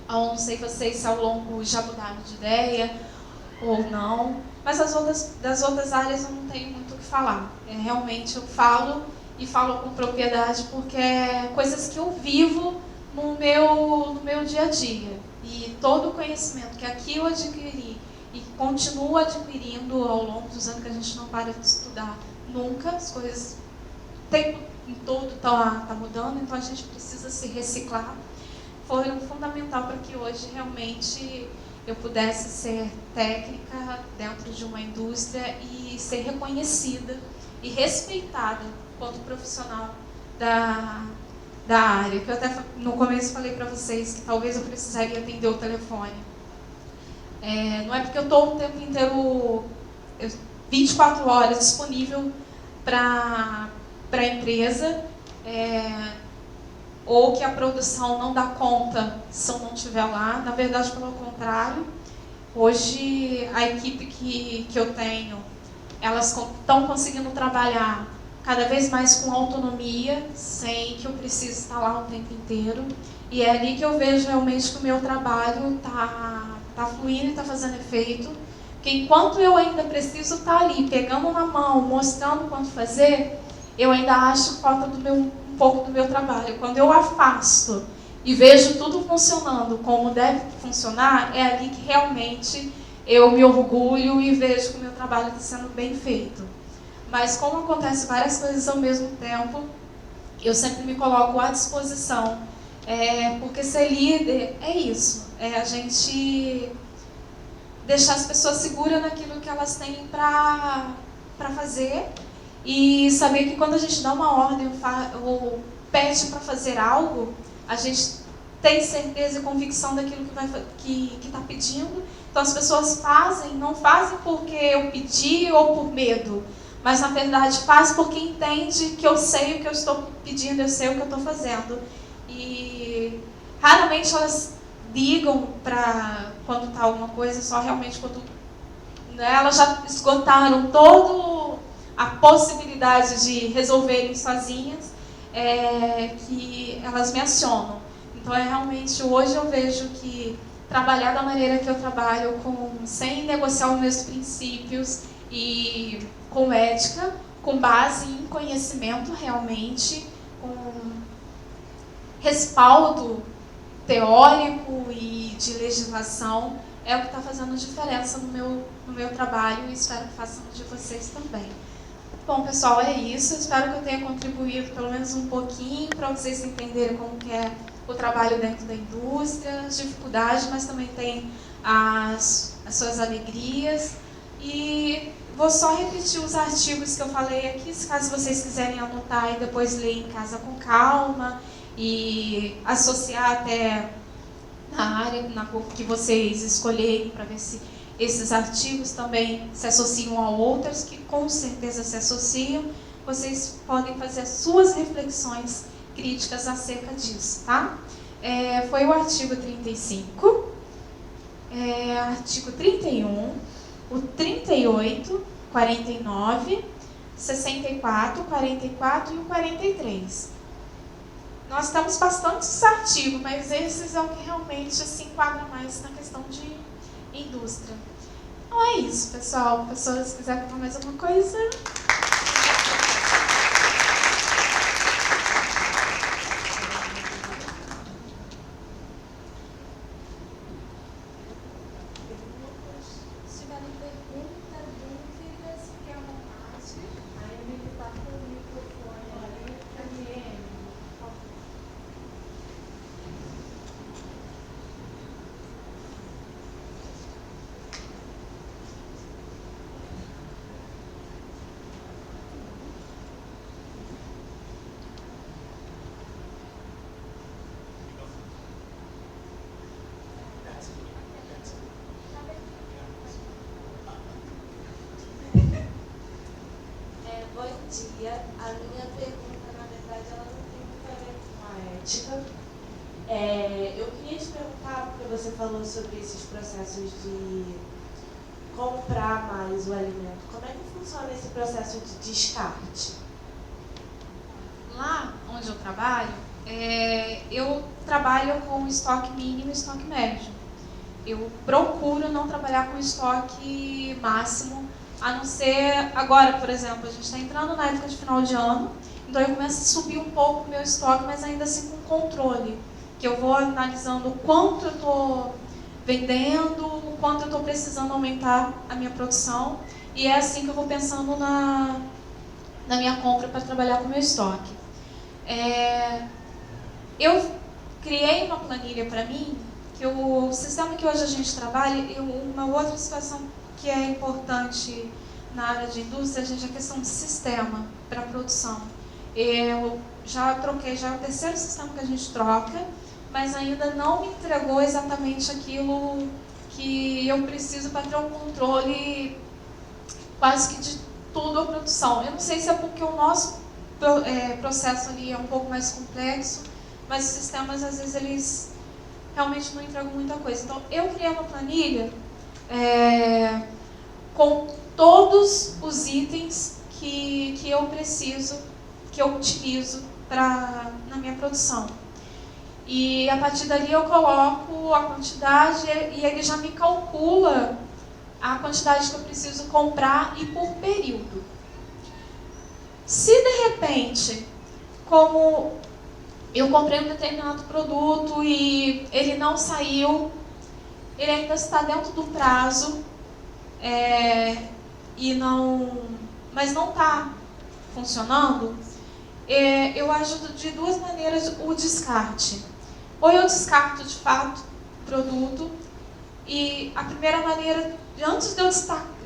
Eu não sei vocês se ao longo já mudaram de ideia ou não, mas das outras áreas eu não tenho muito o que falar. Realmente eu falo e falo com propriedade porque é coisas que eu vivo no meu dia a dia. E todo o conhecimento que aqui eu adquiri e continuo adquirindo ao longo dos anos, que a gente não para de estudar nunca, as coisas em todo tá mudando, então a gente precisa se reciclar, foram fundamental para que hoje realmente eu pudesse ser técnica dentro de uma indústria e ser reconhecida e respeitada quanto profissional da área. Que eu até no começo falei para vocês que talvez eu precisaria atender o telefone. Não é porque eu estou o tempo inteiro, 24 horas disponível para a empresa, ou que a produção não dá conta se eu não estiver lá. Na verdade, pelo contrário, hoje a equipe que eu tenho, elas estão conseguindo trabalhar cada vez mais com autonomia, sem que eu precise estar lá o tempo inteiro. E é ali que eu vejo realmente que o meu trabalho está fluindo e está fazendo efeito. Porque enquanto eu ainda preciso estar ali, pegando na mão, mostrando quanto fazer, eu ainda acho que falta um pouco do meu trabalho. Quando eu afasto e vejo tudo funcionando como deve funcionar, é ali que realmente eu me orgulho e vejo que o meu trabalho está sendo bem feito. Mas como acontece várias coisas ao mesmo tempo, eu sempre me coloco à disposição. Porque ser líder é isso, é a gente deixar as pessoas seguras naquilo que elas têm para fazer e saber que quando a gente dá uma ordem ou pede para fazer algo, a gente tem certeza e convicção daquilo que está pedindo. Então as pessoas não fazem porque eu pedi ou por medo, mas na verdade faz porque entende que eu sei o que eu estou pedindo, eu sei o que eu estou fazendo. E raramente elas ligam para quando está alguma coisa, só realmente quando, né, elas já esgotaram toda a possibilidade de resolverem sozinhas, que elas me acionam. Então realmente hoje eu vejo que trabalhar da maneira que eu trabalho, sem negociar os meus princípios e com ética, com base em conhecimento realmente, com respaldo teórico e de legislação, é o que está fazendo diferença no meu trabalho e espero que faça no de vocês também. Bom, pessoal, é isso. Espero que eu tenha contribuído pelo menos um pouquinho para vocês entenderem como que é o trabalho dentro da indústria, as dificuldades, mas também tem as suas alegrias. E vou só repetir os artigos que eu falei aqui, caso vocês quiserem anotar e depois ler em casa com calma e associar até na área que vocês escolherem, para ver se esses artigos também se associam a outros, que com certeza se associam. Vocês podem fazer as suas reflexões críticas acerca disso, tá? Foi o artigo 35, artigo 31, o 38, 49, 64, 44 e o 43. Nós temos bastantes artigos, mas esses é o que realmente se enquadra mais na questão de indústria. Então é isso, pessoal. Pessoas, quiserem falar mais alguma coisa? Se tiverem pergunta, dúvidas, fiquem à vontade. Aí eu me está com o microfone ali, também. Bom dia. A minha pergunta, na verdade, ela não tem muito a ver com a ética. você falou sobre esses processos de comprar mais o alimento. Como é que funciona esse processo de descarte? Lá onde eu trabalho com estoque mínimo e estoque médio. Eu procuro não trabalhar com estoque máximo, a não ser agora, por exemplo, a gente está entrando na época de final de ano, então eu começo a subir um pouco o meu estoque, mas ainda assim com controle, que eu vou analisando o quanto eu estou vendendo, o quanto eu estou precisando aumentar a minha produção, e é assim que eu vou pensando na minha compra para trabalhar com o meu estoque. Eu criei uma planilha para mim, que o sistema que hoje a gente trabalha, uma outra situação que é importante na área de indústria, a questão de sistema para produção. Eu já troquei, já é o terceiro sistema que a gente troca, mas ainda não me entregou exatamente aquilo que eu preciso para ter um controle quase que de toda a produção. Eu não sei se é porque o nosso processo ali é um pouco mais complexo, mas os sistemas, às vezes, eles realmente não entregam muita coisa. Então, eu criei uma planilha com todos os itens que eu preciso, que eu utilizo na minha produção. E, a partir dali, eu coloco a quantidade e ele já me calcula a quantidade que eu preciso comprar e por período. Se, de repente, como eu comprei um determinado produto e ele não saiu, ele ainda está dentro do prazo, mas não está funcionando, eu ajudo de duas maneiras o descarte. Ou eu descarto de fato o produto, e a primeira maneira, antes de eu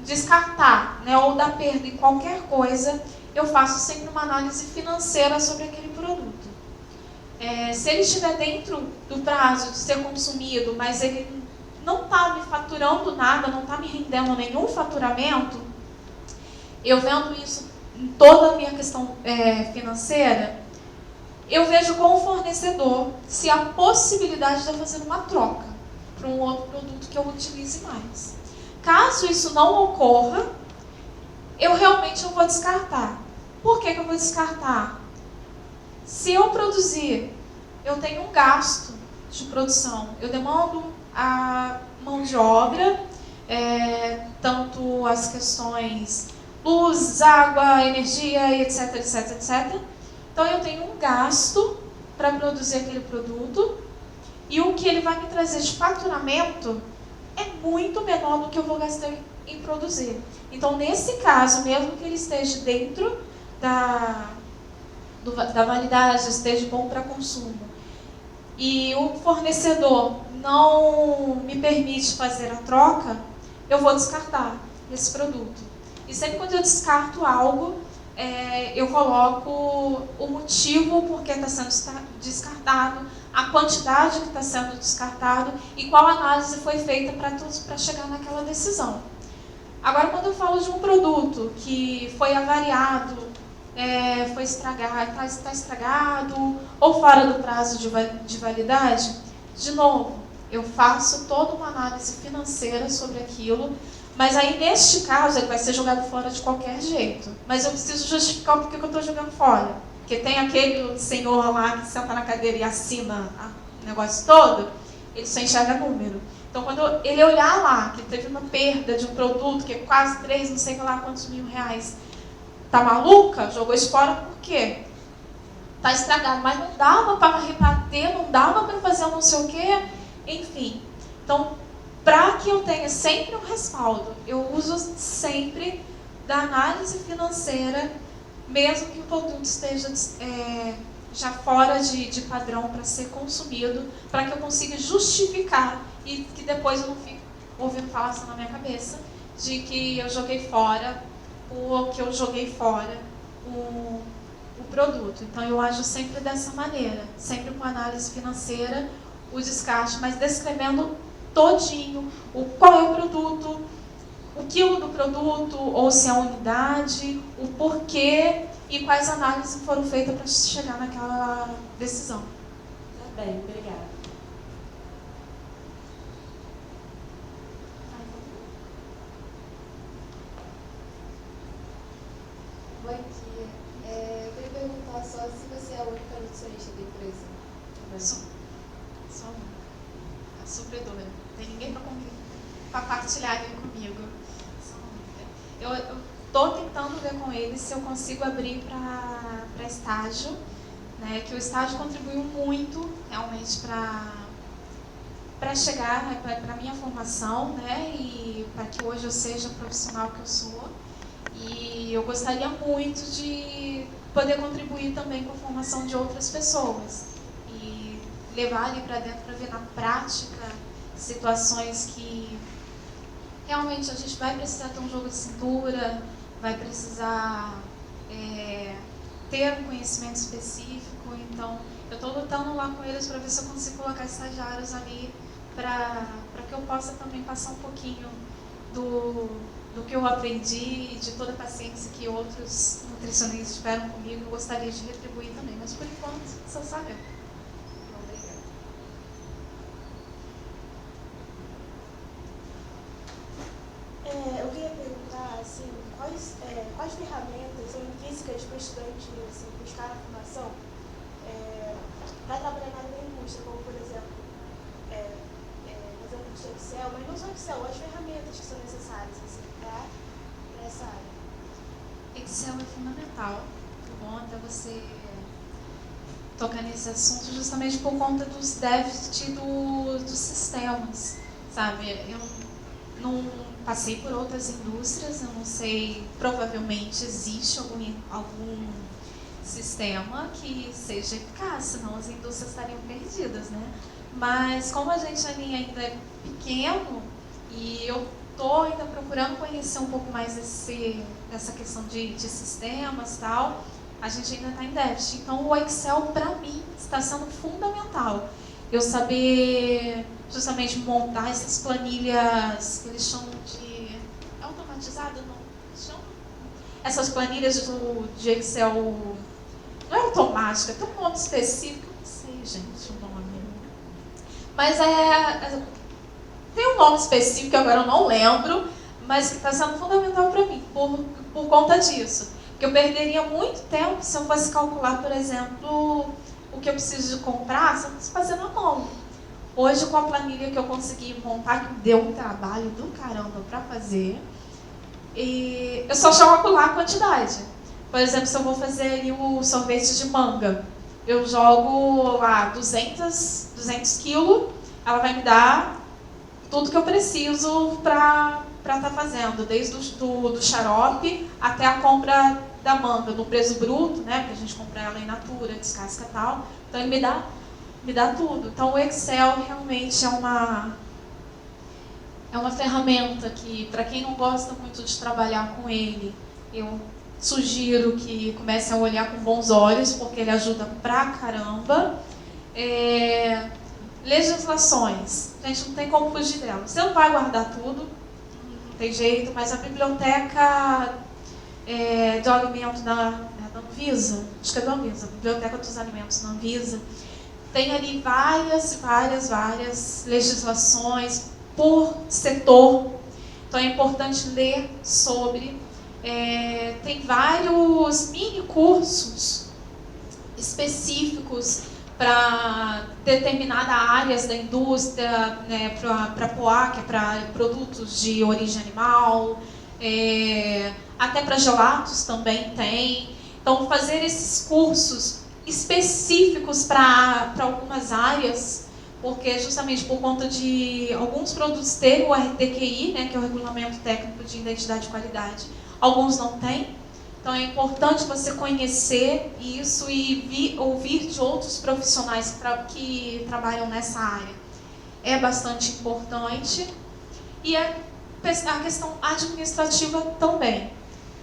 descartar, né, ou dar perda em qualquer coisa, eu faço sempre uma análise financeira sobre aquele produto. Se ele estiver dentro do prazo de ser consumido, mas ele não está me faturando nada, não está me rendendo nenhum faturamento, eu vendo isso em toda a minha questão financeira, eu vejo com o fornecedor se há possibilidade de eu fazer uma troca para um outro produto que eu utilize mais. Caso isso não ocorra, eu realmente vou descartar. Por que eu vou descartar? Se eu produzir, eu tenho um gasto de produção, eu demando a mão de obra, tanto as questões luz, água, energia, etc, etc, etc. Então eu tenho um gasto para produzir aquele produto, e o que ele vai me trazer de faturamento é muito menor do que eu vou gastar em produzir. Então, nesse caso, mesmo que ele esteja dentro da validade, esteja bom para consumo, e o fornecedor não me permite fazer a troca, eu vou descartar esse produto. E sempre quando eu descarto algo, eu coloco o motivo por que está sendo descartado, a quantidade que está sendo descartado e qual análise foi feita para chegar naquela decisão. Agora, quando eu falo de um produto que foi avariado, foi estragado, está estragado ou fora do prazo de validade, de novo, eu faço toda uma análise financeira sobre aquilo, mas aí, neste caso, ele vai ser jogado fora de qualquer jeito. Mas eu preciso justificar o porquê que eu estou jogando fora. Porque tem aquele senhor lá que senta na cadeira e assina o negócio todo, ele só enxerga número. Então, quando ele olhar lá, que teve uma perda de um produto, que é quase 3, não sei lá quantos mil reais, tá maluca? Jogou isso fora por quê? Tá estragado, mas não dava para rebater, não dava para fazer não sei o quê, enfim. Então, para que eu tenha sempre um respaldo, eu uso sempre da análise financeira, mesmo que o produto esteja já fora de padrão para ser consumido, para que eu consiga justificar e que depois eu não fique ouvindo falação na minha cabeça de que eu joguei fora ou que eu joguei fora o produto. Então, eu ajo sempre dessa maneira, sempre com análise financeira, o descarte, mas descrevendo todinho qual é o produto, o quilo do produto, ou se é a unidade, o porquê e quais análises foram feitas para chegar naquela decisão. Tá bem, obrigada. dia. Eu queria perguntar só se você é a única nutricionista da empresa. Sou a supridora. Não tem ninguém para partilhar ali comigo. Eu estou tentando ver com eles se eu consigo abrir para estágio, né, que o estágio contribuiu muito realmente para chegar, né, para a minha formação, né, e para que hoje eu seja a profissional que eu sou. E eu gostaria muito de poder contribuir também com a formação de outras pessoas e levar ali para dentro para ver na prática situações que realmente a gente vai precisar ter um jogo de cintura, vai precisar ter um conhecimento específico. Então, eu estou lutando lá com eles para ver se eu consigo colocar estagiários ali para que eu possa também passar um pouquinho do que eu aprendi, de toda a paciência que outros nutricionistas tiveram comigo. Eu gostaria de retribuir também, mas por enquanto, só sabe. Obrigada. Eu queria perguntar, assim, quais ferramentas são intrínsecas para o estudante assim, buscar a formação para trabalhar na área da indústria, como, por exemplo, fazer um curso de Excel, mas não só Excel, as ferramentas que são necessárias assim, para essa área. Excel é fundamental. Foi bom até você tocar nesse assunto, justamente por conta dos déficits dos sistemas, sabe? Eu não passei por outras indústrias, eu não sei, provavelmente existe algum sistema que seja eficaz, senão as indústrias estariam perdidas, né? Mas como a gente ali ainda é pequeno e eu estou ainda procurando conhecer um pouco mais dessa questão de sistemas e tal, a gente ainda está em déficit. Então o Excel, para mim, está sendo fundamental. Eu saber justamente montar essas planilhas que eles chamam de automatizado, não? Chamam? Essas planilhas de Excel, não é automática, tem um nome específico, eu não sei, gente, o nome. Mas tem um nome específico que agora eu não lembro, mas que está sendo fundamental para mim, por conta disso. Porque eu perderia muito tempo se eu fosse calcular, por exemplo, o que eu preciso de comprar, se eu fosse fazer na mão. Hoje, com a planilha que eu consegui montar, que deu um trabalho do caramba para fazer, e eu só calcular a quantidade. Por exemplo, se eu vou fazer ali o sorvete de manga, eu jogo lá 200 quilos, ela vai me dar tudo que eu preciso para estar fazendo, desde do xarope até a compra da manga, no preço bruto, né, porque a gente compra ela in natura, descasca e tal. Então ele me dá tudo. Então o Excel realmente é uma ferramenta que, para quem não gosta muito de trabalhar com ele, eu sugiro que comecem a olhar com bons olhos, porque ele ajuda pra caramba. Legislações, a gente não tem como fugir dela. Você não vai guardar tudo, não tem jeito, mas a biblioteca do alimento da Anvisa, acho que é da Anvisa, a biblioteca dos alimentos da Anvisa, tem ali várias legislações por setor. Então é importante ler sobre. Tem vários mini cursos específicos para determinadas áreas da indústria, né, para POA, que é para produtos de origem animal, até para gelatos também tem. Então, fazer esses cursos específicos para algumas áreas, porque justamente por conta de alguns produtos terem o RTQI, né, que é o Regulamento Técnico de Identidade e Qualidade, alguns não têm. Então é importante você conhecer isso e ouvir de outros profissionais que trabalham nessa área. É bastante importante. E a questão administrativa também,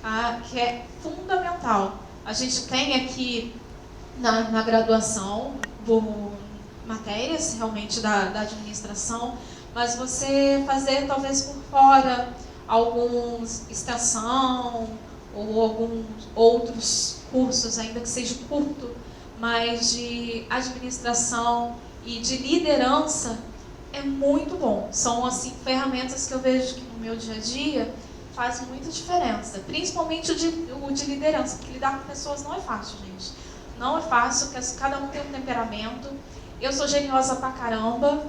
tá? Que é fundamental. A gente tem aqui na graduação matérias realmente da administração, mas você fazer talvez por fora alguns extensão ou alguns outros cursos, ainda que seja curto, mas de administração e de liderança é muito bom. São assim ferramentas que eu vejo que no meu dia a dia faz muita diferença, principalmente o de liderança, porque lidar com pessoas não é fácil, gente. Não é fácil, porque cada um tem um temperamento. Eu sou geniosa pra caramba,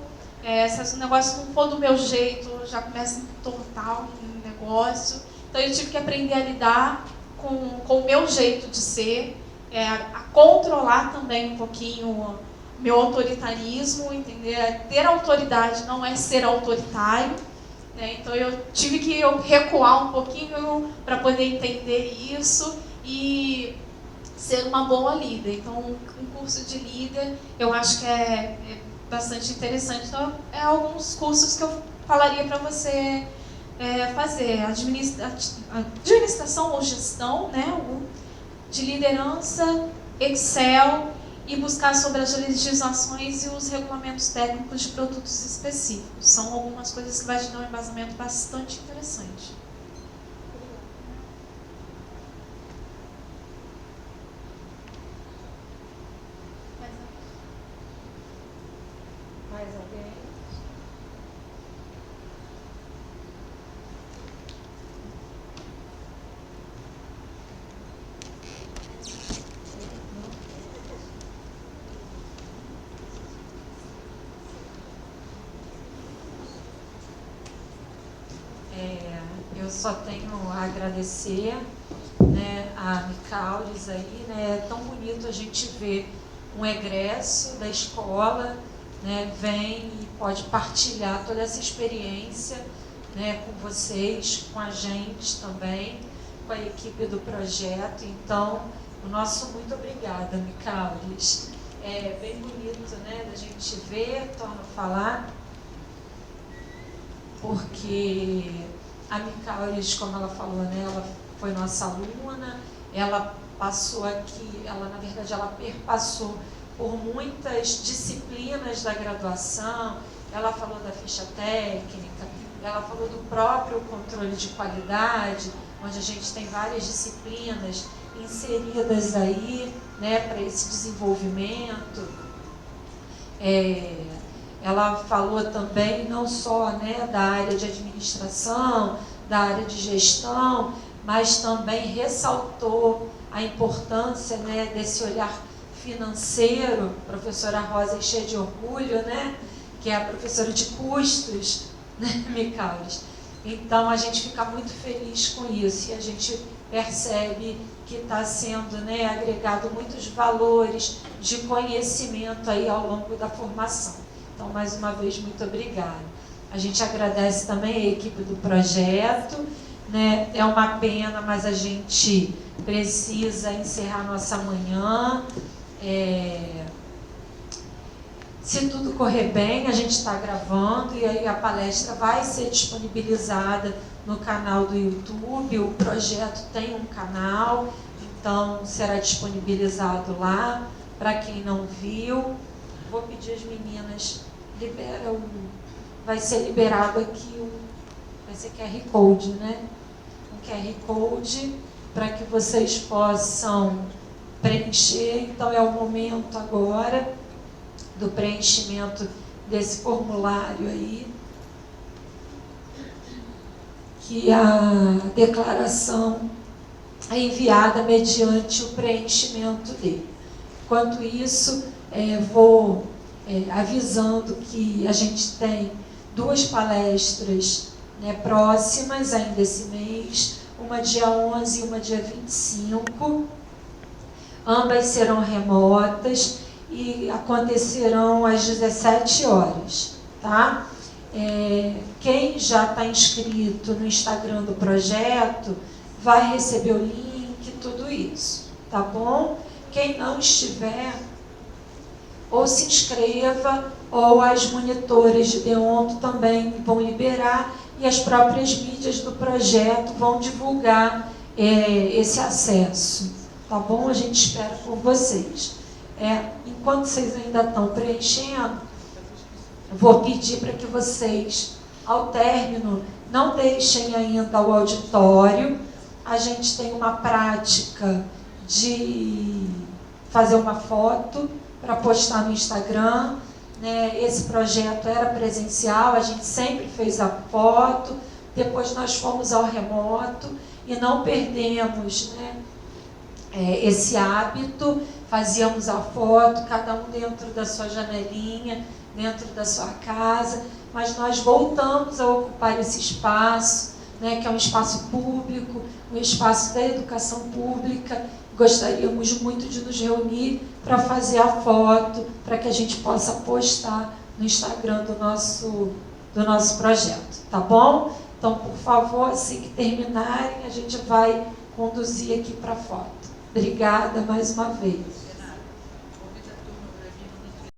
se o negócio não for do meu jeito, já começa a entortar o negócio. Então eu tive que aprender a lidar com o meu jeito de ser, a controlar também um pouquinho o meu autoritarismo, entender? Ter autoridade não é ser autoritário. Então eu tive que recuar um pouquinho para poder entender isso e ser uma boa líder. Então um curso de líder eu acho que é bastante interessante. Então alguns cursos que eu falaria para você fazer: administração ou gestão, né, de liderança, Excel, e buscar sobre as legislações e os regulamentos técnicos de produtos específicos. São algumas coisas que vai te dar um embasamento bastante interessante. Mais alguém? Eu só tenho a agradecer, né, a Micaulis aí, né? É tão bonito a gente ver um egresso da escola, né, vem e pode partilhar toda essa experiência, né, com vocês, com a gente também, com a equipe do projeto. Então, o nosso muito obrigada, Micaulis. É bem bonito, né, da gente ver, torno a falar, porque a Micaulis, como ela falou, né, ela foi nossa aluna, ela passou aqui, na verdade, ela perpassou por muitas disciplinas da graduação. Ela falou da ficha técnica, ela falou do próprio controle de qualidade, onde a gente tem várias disciplinas inseridas aí, né, para esse desenvolvimento. Ela falou também não só, né, da área de administração, da área de gestão, mas também ressaltou a importância, né, desse olhar financeiro. A professora Rosa é cheia de orgulho, né, que é a professora de custos, né, Micaulis. Então a gente fica muito feliz com isso e a gente percebe que está sendo, né, agregado muitos valores de conhecimento aí ao longo da formação. Então, mais uma vez, muito obrigada. A gente agradece também a equipe do projeto, né? É uma pena, mas a gente precisa encerrar nossa manhã. Se tudo correr bem, a gente está gravando e aí a palestra vai ser disponibilizada no canal do YouTube. O projeto tem um canal, então será disponibilizado lá para quem não viu. Vou pedir às meninas, vai ser liberado aqui vai ser QR Code, né? Um QR Code para que vocês possam preencher. Então é o momento agora do preenchimento desse formulário aí, que a declaração é enviada mediante o preenchimento dele. Enquanto isso, vou avisando que a gente tem 2 palestras, né, próximas ainda esse mês, uma dia 11 e uma dia 25. Ambas serão remotas e acontecerão às 17 horas, tá? Quem já está inscrito no Instagram do projeto vai receber o link, tudo isso, tá bom? Quem não estiver, ou se inscreva, ou as monitoras de Deonto também vão liberar, e as próprias mídias do projeto vão divulgar esse acesso, tá bom? A gente espera por vocês. Enquanto vocês ainda estão preenchendo, vou pedir para que vocês, ao término, não deixem ainda o auditório. A gente tem uma prática de fazer uma foto para postar no Instagram, né? Esse projeto era presencial, a gente sempre fez a foto, depois nós fomos ao remoto e não perdemos, né, esse hábito, fazíamos a foto, cada um dentro da sua janelinha, dentro da sua casa, mas nós voltamos a ocupar esse espaço, né, que é um espaço público, um espaço da educação pública. Gostaríamos muito de nos reunir para fazer a foto, para que a gente possa postar no Instagram do nosso projeto, tá bom? Então, por favor, assim que terminarem, a gente vai conduzir aqui para a foto. Obrigada mais uma vez.